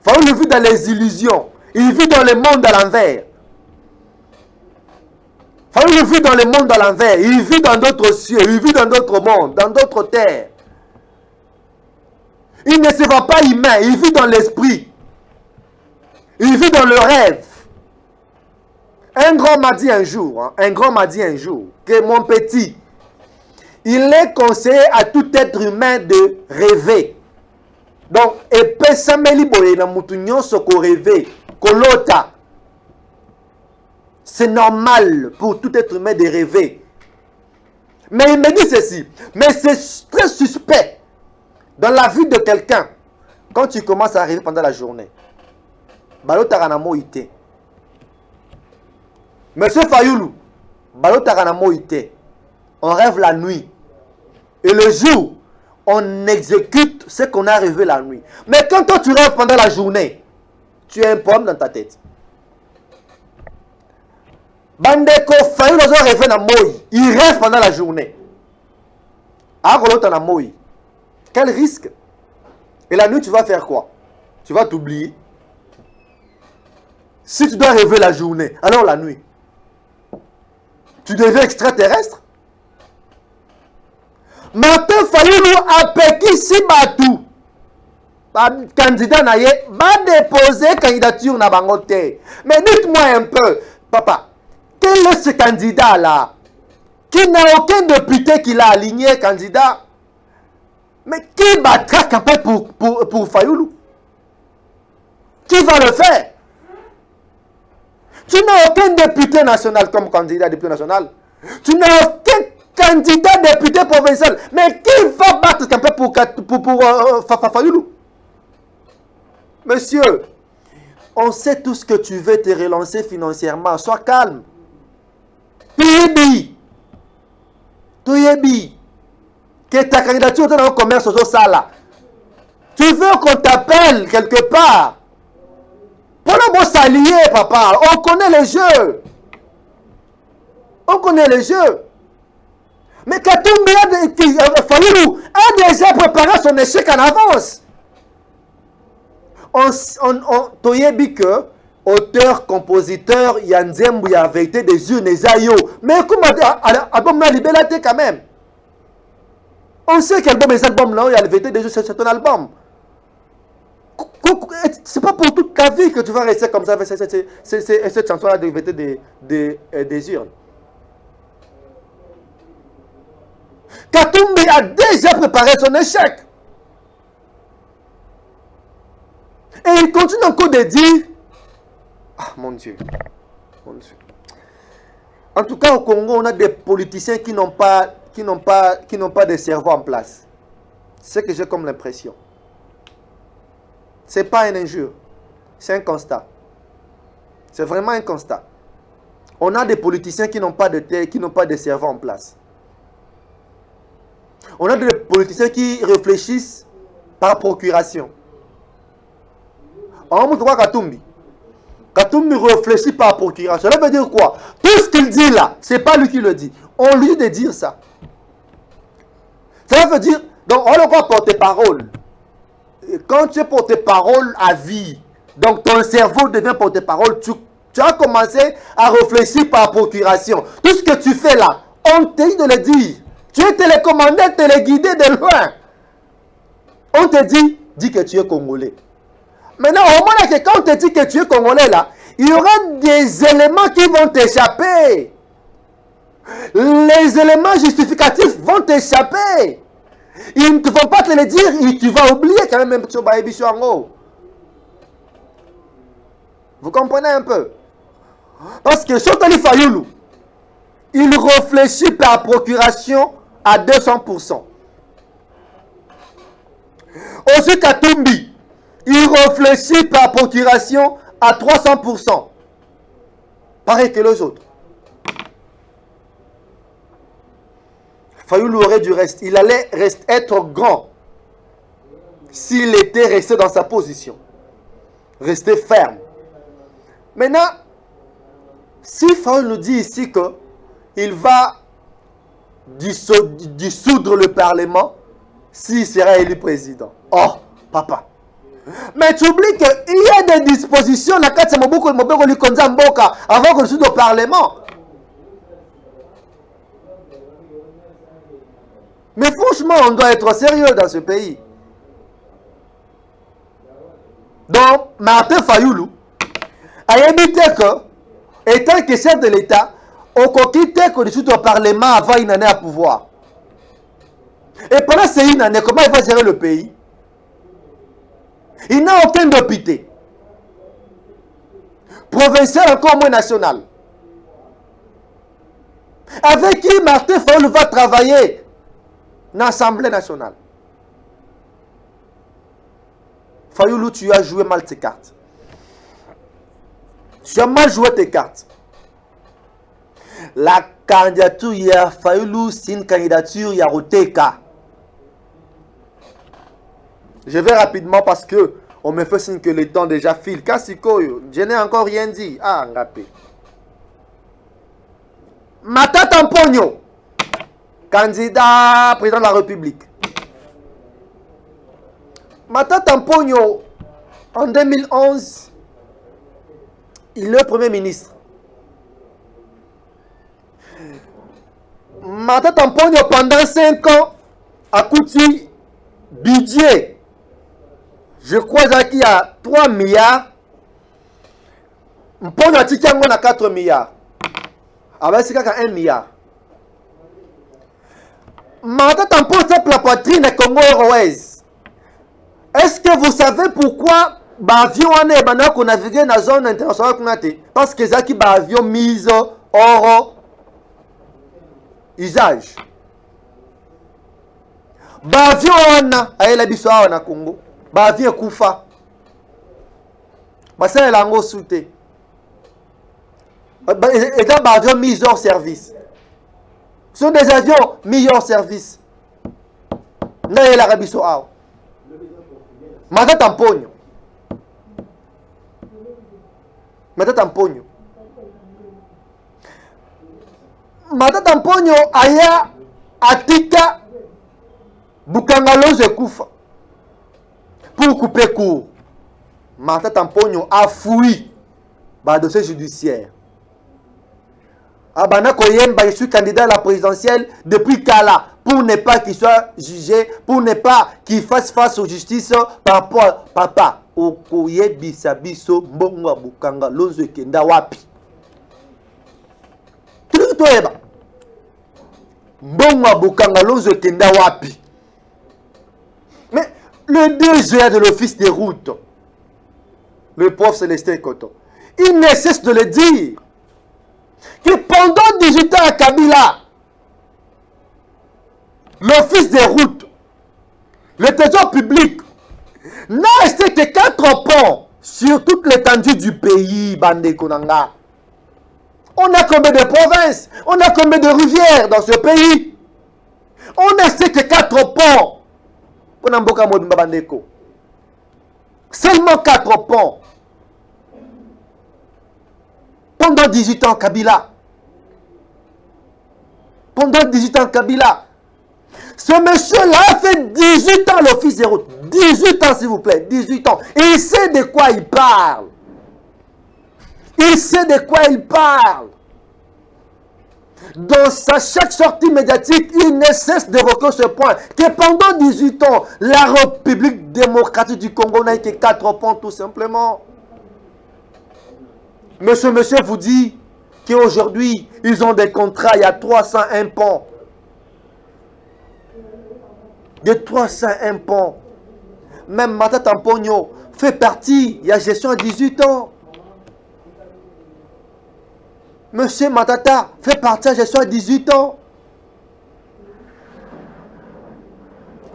Fayulu vit dans les illusions. Il vit dans le monde à l'envers. Fayulu vit dans le monde à l'envers. Il vit dans d'autres cieux. Il vit dans d'autres mondes, dans d'autres terres. Il ne se voit pas humain. Il vit dans l'esprit. Il vit dans le rêve. Un grand m'a dit un jour, que mon petit, il est conseillé à tout être humain de rêver. Donc, epé sameli boye na mutu nyonso ko rêver, kolota. C'est normal pour tout être humain de rêver. Mais il me dit ceci, mais c'est très suspect dans la vie de quelqu'un quand tu commences à rêver pendant la journée. Balotaranamo ite. Monsieur Fayulu, Balotaranamo ite. On rêve la nuit. Et le jour, on exécute ce qu'on a rêvé la nuit. Mais quand toi tu rêves pendant la journée, tu as un problème dans ta tête. Bandeko Fayulu a rêvé na moi. Il rêve pendant la journée. Quel risque? Et la nuit, tu vas faire quoi? Tu vas t'oublier. Si tu dois rêver la journée, alors la nuit, tu deviens extraterrestre. Martin Fayulu a péqué si batou. Candidat naye, va déposer candidature na bangote. Mais dites-moi un peu, papa, quel est ce candidat-là qui n'a aucun député qui l'a aligné candidat? Mais qui battra campagne pour Fayulu? Qui va le faire? Tu n'as aucun député national comme candidat député national. Tu n'as aucun candidat député provincial. Mais qui va battre campagne pour Fayulu? Monsieur, on sait tout ce que tu veux te relancer financièrement. Sois calme. Toyebi. Que ta candidature dans le commerce au Sala. Tu veux qu'on t'appelle quelque part. Pour le mot s'allier, papa. On connaît les jeux. On connaît les jeux. Mais Katumbi Fayulu a déjà préparé son échec en avance. Toyebi que auteur, compositeur, Yanzembu, il a vérité des urnes, des aïeux. Mais comment album a libéré quand même. On sait qu'album est album là, il y a la vérité des urnes, c'est ton album. C'est pas pour toute ta vie que tu vas rester comme ça, cette chanson-là de vérité des urnes. Katumbi qui a déjà préparé son échec. Et il continue encore de dire, ah mon Dieu, mon Dieu. En tout cas, au Congo, on a des politiciens qui n'ont pas de cerveau en place. C'est ce que j'ai comme l'impression. Ce n'est pas une injure, c'est un constat. C'est vraiment un constat. On a des politiciens qui n'ont pas de tête, qui n'ont pas de cerveau en place. On a des politiciens qui réfléchissent par procuration. On voit Katumbi. Katumbi réfléchit par procuration. Ça veut dire quoi? Tout ce qu'il dit là, ce n'est pas lui qui le dit. On lui dit de dire ça. Ça veut dire, donc on le voit porte-parole. Quand tu es porte-parole à vie, donc ton cerveau devient porte-parole, tu as commencé à réfléchir par procuration. Tout ce que tu fais là, on te dit de le dire. Tu es télécommandé, téléguidé de loin. On te dit, dis que tu es Congolais. Maintenant, au moins que quand on te dit que tu es Congolais là, il y aura des éléments qui vont t'échapper. Les éléments justificatifs vont t'échapper. Ils ne vont pas te le dire et tu vas oublier quand même un petit peu en haut. Vous comprenez un peu? Parce que Chotali Fayoulou, il réfléchit par procuration à 200%. Aussi Katumbi, il réfléchit par procuration à 300%. Pareil que les autres. Fayoulou aurait du reste. Il allait être grand s'il était resté dans sa position. Rester ferme. Maintenant, si Fayoulou nous dit ici qu'il va dissoudre le Parlement s'il sera élu président. Oh, papa. Mais tu oublies qu'il y a des dispositions dans le Mboka avant qu'on dissoute au Parlement. Mais franchement, on doit être sérieux dans ce pays. Donc, Martin Fayoulou a évité que, étant que chef de l'État, on quitte qu'on dissoute au Parlement avant une année à pouvoir. Et pendant ces une année, comment il va gérer le pays? Il n'a aucun député. Provincial, encore moins national. Avec qui Martin Fayoulou va travailler dans l'Assemblée nationale? Fayoulou, tu as joué mal tes cartes. Tu as mal joué tes cartes. La candidature de Fayoulou, c'est une candidature Yaroteka. Je vais rapidement parce que on me fait signe que le temps déjà file. Kassiko, je n'ai encore rien dit. Ah, Ngapé. Matata Mpogno, candidat président de la République. Matata Mpogno, en 2011, il est Premier ministre. Matata Mpogno, pendant 5 ans, a coûté budget. Je crois qu'il y a 3 milliards. Mpogno a tiqué à 4 milliards. Avec 1 milliard. Matata Mpogno tape la poitrine et Congo Airways. Est-ce que vous savez pourquoi l'avion a navigué dans la zone internationale? Parce que c'est un avion mis hors usage. L'avion a la bisoa na Congo. L'avion Koufa. C'est un lango souté. Et dans l'avion mis hors service. Ce sont des avions mis hors service. N'a la bisoa. Matata Mpogno. Matata Mpogno. Matata Mpogno aya atika Bukangaloze Koufa. Pour couper court. Matata Mpogno a fui le dossier judiciaire. Abana Koyemba, je suis candidat à la présidentielle depuis Kala. Pour ne pas qu'il soit jugé, pour ne pas qu'il fasse face aux justice par rapport à papa. Okoye bisabiso mbongo bukanga lozo kenda wapi. Truc toeba. Mbongo Bokanga Lonzo Kenda Wapi. Mais le DG de l'office des routes, le prof Célestin Koto, il ne cesse de le dire que pendant 18 ans à Kabila, l'office des routes, le trésor public, n'a resté que 4 ponts sur toute l'étendue du pays, Bande Konanga. On a combien de provinces? On a combien de rivières dans ce pays? On n'a resté que 4 ponts. Seulement 4 ponts. Pendant 18 ans, Kabila. Pendant 18 ans, Kabila. Ce monsieur-là a fait 18 ans l'office des routes. 18 ans, s'il vous plaît. 18 ans. Et il sait de quoi il parle. Il sait de quoi il parle. Dans chaque sortie médiatique, il ne cesse d'évoquer ce point. Que pendant 18 ans, la République démocratique du Congo n'a que 4 ponts, tout simplement. Monsieur vous dit qu'aujourd'hui, ils ont des contrats, il y a 301 ponts. De 301 ponts. Même Matata Mpogno fait partie, il y a gestion à 18 ans. Monsieur Matata fait partie de la gestion à 18 ans.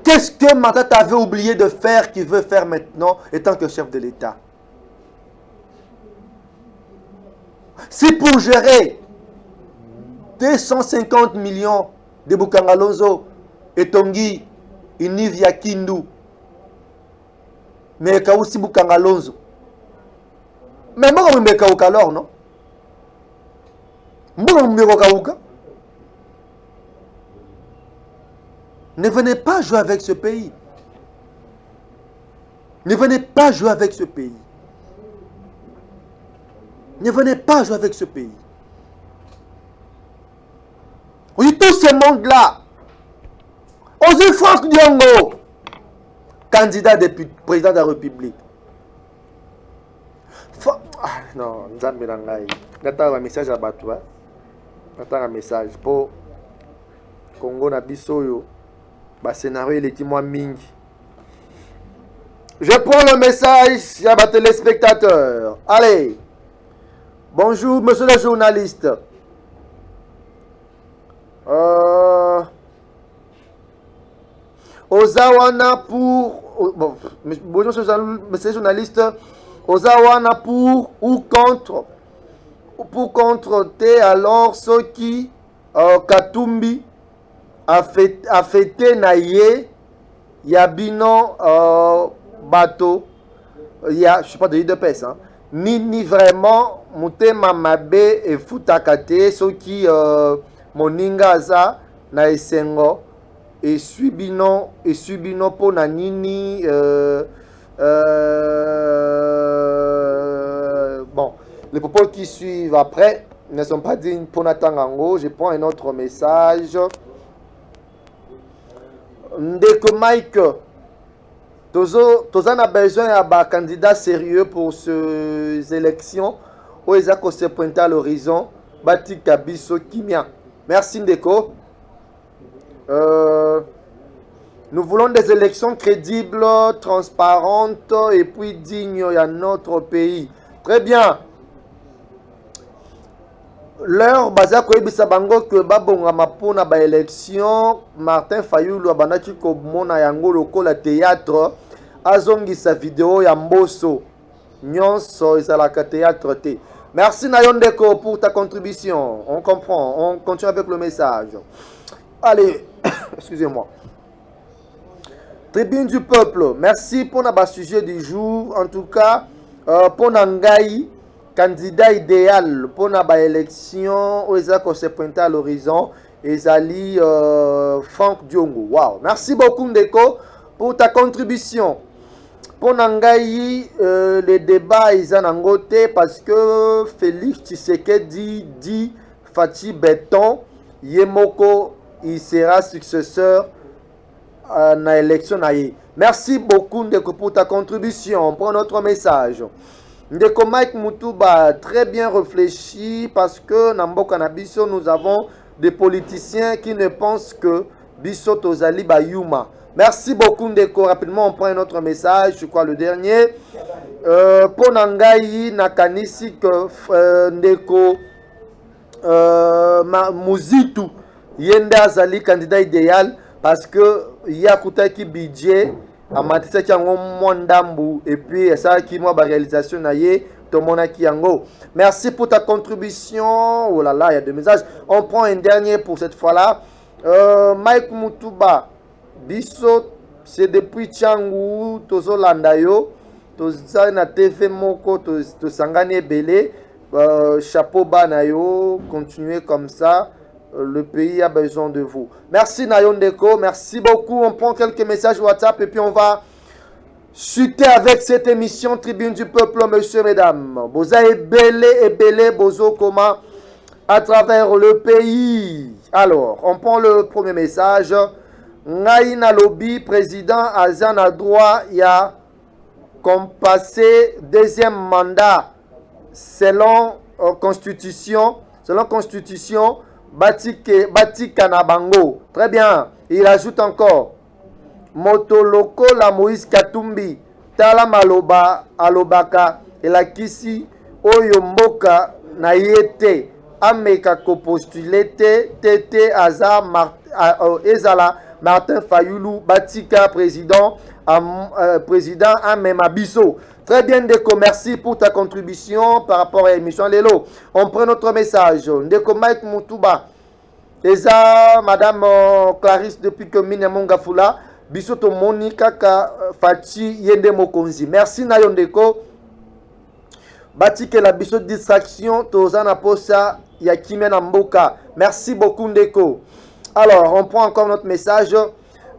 Qu'est-ce que Matata avait oublié de faire qu'il veut faire maintenant étant que chef de l'État? C'est pour gérer 250 millions de Bukangalonzo et Tongi, Inivia Kindu. Mais il y a aussi Bukangalonzo. Mais moi, je ne sais pas alors, non? Ne venez pas jouer avec ce pays. Ne venez pas jouer avec ce pays. Ne venez pas jouer avec ce pays. Oui, tout ce monde-là. Aussi Franck Diongo, candidat député, président de la République. Non, Nzambe Langai. J'attends un message à Batoua. J'attends un message pour Congo na biso. Bah scénario il est moi mingi. Je prends le message à ma téléspectateur. Allez. Bonjour monsieur le journaliste. Ozawana pour bonjour monsieur le journaliste. Ozawana pour ou contre T alors ceux qui Katumbi a fêté naye Yabino bateau ya je sais pas de l'IDPS hein ni vraiment mutema mabe et futakate ceux qui moninga za na esengo et subino po na nini bon, les propos qui suivent après ne sont pas dignes pour Nathan Ango. Je prends un autre message. Ndeko Mike, Tozan a besoin d'un candidat sérieux pour ces élections. Oezako se pointe à l'horizon. Bati Kabiso Kimia. Merci Ndeko. Nous voulons des élections crédibles, transparentes et puis dignes à notre pays. Très bien. L'heure baza koyebisa bango que babonga mapona ba élection Martin Fayulu abanaki ko mona yango lokola théâtre azongisa vidéo ya mboso nyonso ezalaka théâtre te. Merci Nayondeko pour ta contribution. On comprend. On continue avec le message. Allez, excusez-moi. Tribune du peuple, merci pour notre sujet du jour. En tout cas, pour Nangaï, candidat idéal pour notre élection, on s'est pointé à l'horizon. Ezali Franck Diongo. Wow, merci beaucoup Ndeko pour ta contribution. Pour Nangaï, les débats ils en angoté parce que Félix Tshisekedi dit Fati Beton, Yemoko, il sera successeur na élection naïe. Merci beaucoup Ndeko pour ta contribution. On prend notre message. Ndeko Mike Moutouba très bien réfléchi parce que Nambo Canabiso nous avons des politiciens qui ne pensent que Bisso Tozali Bayuma. Merci beaucoup Ndeko. Rapidement, on prend un autre message, je crois le dernier. Ponangai Nakanisi que Ndeko Muzitu Yenda Azali candidat idéal parce que Yakuta qui budget a matisa qui en Mwandambu et puis ça qui moi réalisation naie Tomonaki Yango. Merci pour ta contribution. Oh là là, il y a deux messages. On prend un dernier pour cette fois-là. Mike Mutuba Bisso, c'est depuis Tchangou, Tozo Landayo, Toza na TV Moko, Tosangane Belé, chapeau bas Nayo, continuez comme ça, le pays a besoin de vous. Merci Nayon Deko, merci beaucoup. On prend quelques messages WhatsApp et puis on va chuter avec cette émission Tribune du Peuple, messieurs, mesdames. Boza et belé, Bozo Koma à travers le pays. Alors, on prend le premier message. Ngaïna Lobby, président Azana droit, il y a comme passé deuxième mandat selon constitution, Bati Kanabango. Très bien. Il ajoute encore Motoloko la Moïse Katumbi, Tala Maloba Alobaka et la Kisi Oyomboka Nayete Ameka ko postulete Tete Aza Ezala Martin Fayoulou Batika président président Amemabiso. Très bien Ndeko, merci pour ta contribution par rapport à l'émission Lelo. On prend notre message. Ndeko Mike Mutuba Eza Madame Clarisse depuis que Minemonga Fula Bisoto Monika Fachi Yende Mokonzi. Merci Nayon Ndeko. Batike la biso distraction Tozana Posa Yakimena Mboka. Merci beaucoup Ndeko. Alors, on prend encore notre message.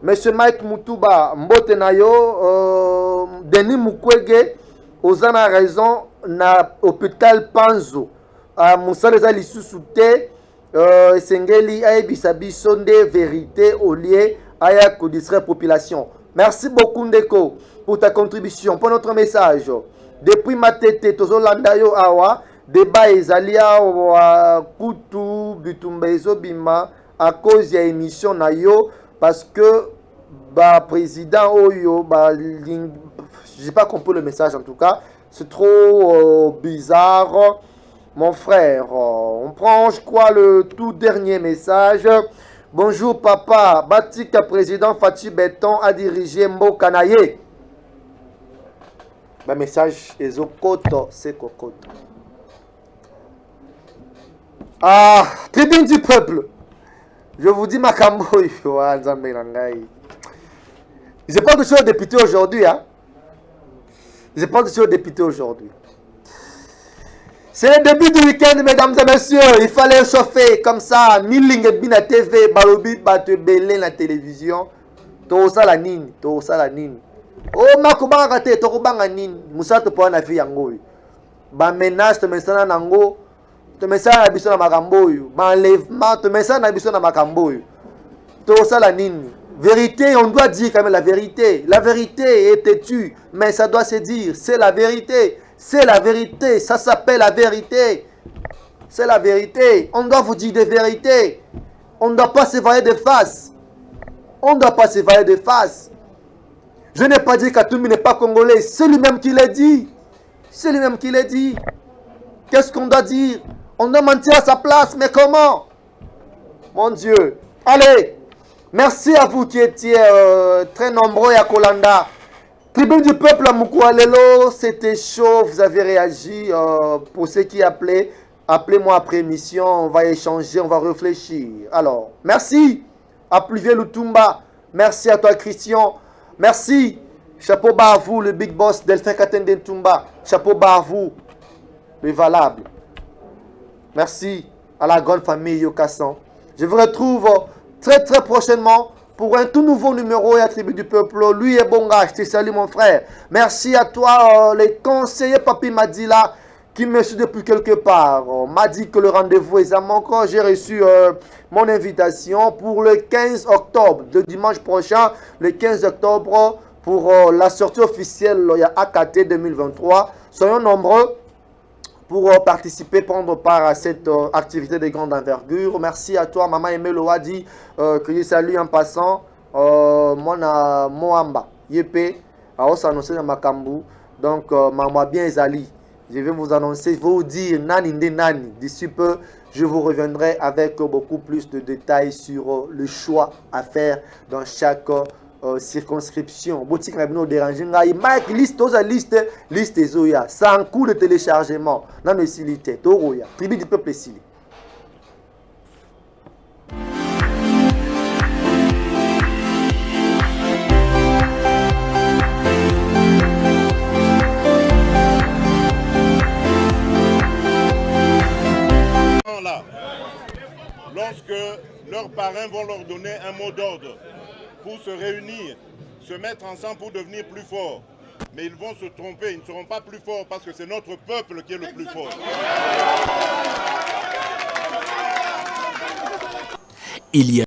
Monsieur Mike Mutuba, Mbotenayo, Denis Mukwege, Ozana raison, na hôpital Panzo, à Moussaleza Lissousouté, Sengeli, Aebisabi, Sonde, Vérité, Olier, Ayako, distrait population. Merci beaucoup Ndeko pour ta contribution, pour notre message. Depuis Matete, Tozolandayo Awa, débat Ezalia, Kutu, Butumbezo Bima, à cause de l'émission Nayo, parce que président Oyo, je n'ai pas compris le message en tout cas, c'est trop bizarre, mon frère. On prend, je crois, le tout dernier message. Bonjour papa, Batika président Fatih Béton a dirigé Mbokanaye. Le message est au Koto, c'est Kokoto. Ah, tribune du peuple. Je vous dis Makambo, je parle de sur député aujourd'hui. Hein? Je parle de sur député aujourd'hui. C'est le début du week-end, mesdames et messieurs. Il fallait chauffer comme ça. Niling et Bina TV, Balobi, Batebele, la télévision. Tosa la nini, Tosa la nini. Oh, Makubanga Kate, Tokubanga nini. Moussa te poa na fi yango. Ba ménage, te mensana nango. Te mensana na biso na makambo. Ba enlèvement, te mensana na biso na makambo. Tosa la nini. Vérité, on doit dire quand même la vérité. La vérité est têtue, mais ça doit se dire. C'est la vérité. C'est la vérité. Ça s'appelle la vérité. C'est la vérité. On doit vous dire des vérités. On ne doit pas se voiler de face. On ne doit pas se voiler de face. Je n'ai pas dit qu'Atoumi n'est pas congolais. C'est lui-même qui l'a dit. C'est lui-même qui l'a dit. Qu'est-ce qu'on doit dire? On doit mentir à sa place. Mais comment? Mon Dieu. Allez. Merci à vous qui étiez très nombreux à Kolanda. Tribune du peuple à Moukoualelo, c'était chaud. Vous avez réagi. Pour ceux qui appelaient, appelez-moi après émission. On va échanger, on va réfléchir. Alors, merci à Pluvier Lutumba. Merci à toi, Christian. Merci. Chapeau bas à vous, le big boss Delphin Katende Tumba. Chapeau bas à vous, le valable. Merci à la grande famille Yokassan. Je vous retrouve très très prochainement pour un tout nouveau numéro et attribut du peuple. Lui est Bonga, je te salue mon frère. Merci à toi, les conseillers Papi Madila qui me suit depuis quelque part. M'a dit que le rendez-vous est à mon corps. J'ai reçu mon invitation pour le 15 octobre, le dimanche prochain, le 15 octobre, pour la sortie officielle il y a AKT 2023. Soyons nombreux pour participer, prendre part à cette activité de grande envergure. Merci à toi, Maman Aimé Loadi, que je salue en passant. Mona Moamba, Yepé, a aussi annoncé dans Makambu. Donc, Maman bien Ezali. Je vais vous annoncer, je vais vous dire Nani de Nani. D'ici peu, je vous reviendrai avec beaucoup plus de détails sur le choix à faire dans chaque circonscription. Boutique Rabino déranger. Mike liste Ezoya. Sans coût de téléchargement. Dans le silité. Toroya. Tribu du peuple Sili. Lorsque leurs parrains vont leur donner un mot d'ordre pour se réunir, se mettre ensemble pour devenir plus forts. Mais ils vont se tromper, ils ne seront pas plus forts parce que c'est notre peuple qui est le plus fort. Il y a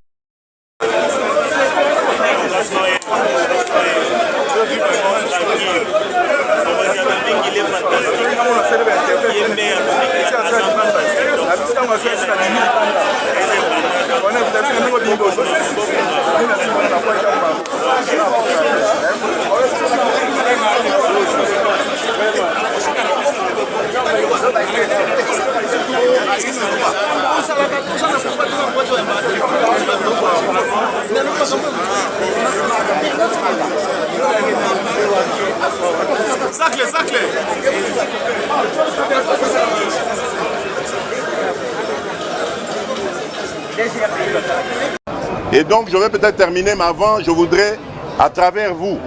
Et donc je vais peut-être terminer, mais avant je voudrais à travers vous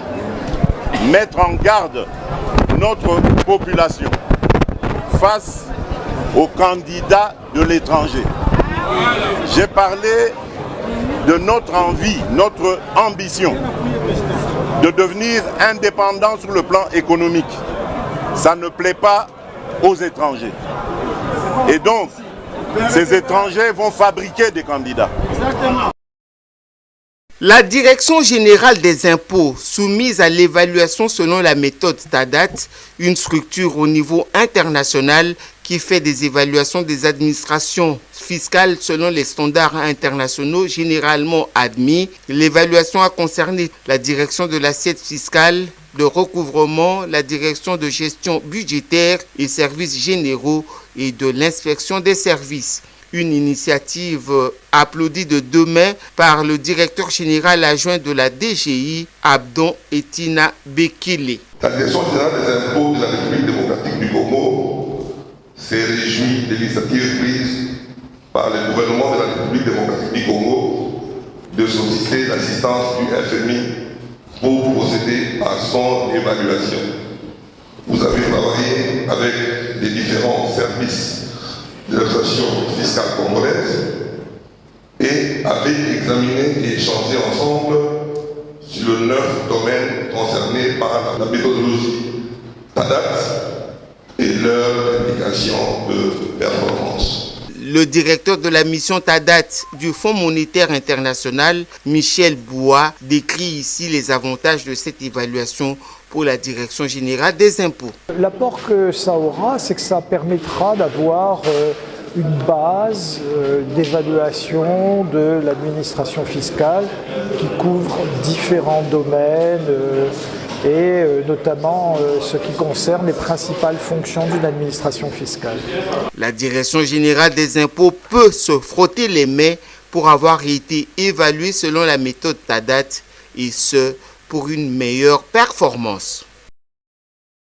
mettre en garde notre population face aux candidats de l'étranger. J'ai parlé de notre envie, notre ambition de devenir indépendant sur le plan économique. Ça ne plaît pas aux étrangers. Et donc, ces étrangers vont fabriquer des candidats. La Direction générale des impôts, soumise à l'évaluation selon la méthode TADAT, une structure au niveau international qui fait des évaluations des administrations fiscales selon les standards internationaux généralement admis. L'évaluation a concerné la direction de l'assiette fiscale, de recouvrement, la direction de gestion budgétaire et services généraux et de l'inspection des services. Une initiative applaudie de deux mains par le directeur général adjoint de la DGI, Abdon Etina Bekele. La Direction générale des impôts de la République démocratique du Congo s'est réjouie de l'initiative prise par le gouvernement de la République démocratique du Congo de solliciter l'assistance du FMI pour procéder à son évaluation. Vous avez travaillé avec les différents services de l'administration fiscale congolaise et avez examiné et échangé ensemble sur le 9 domaines concernés par la méthodologie TADAT et leur indication de performance. Le directeur de la mission TADAT du Fonds monétaire international, Michel Boua, décrit ici les avantages de cette évaluation pour la Direction générale des impôts. L'apport que ça aura, c'est que ça permettra d'avoir une base d'évaluation de l'administration fiscale qui couvre différents domaines et notamment ce qui concerne les principales fonctions d'une administration fiscale. La Direction générale des impôts peut se frotter les mains pour avoir été évaluée selon la méthode TADAT et ce, pour une meilleure performance.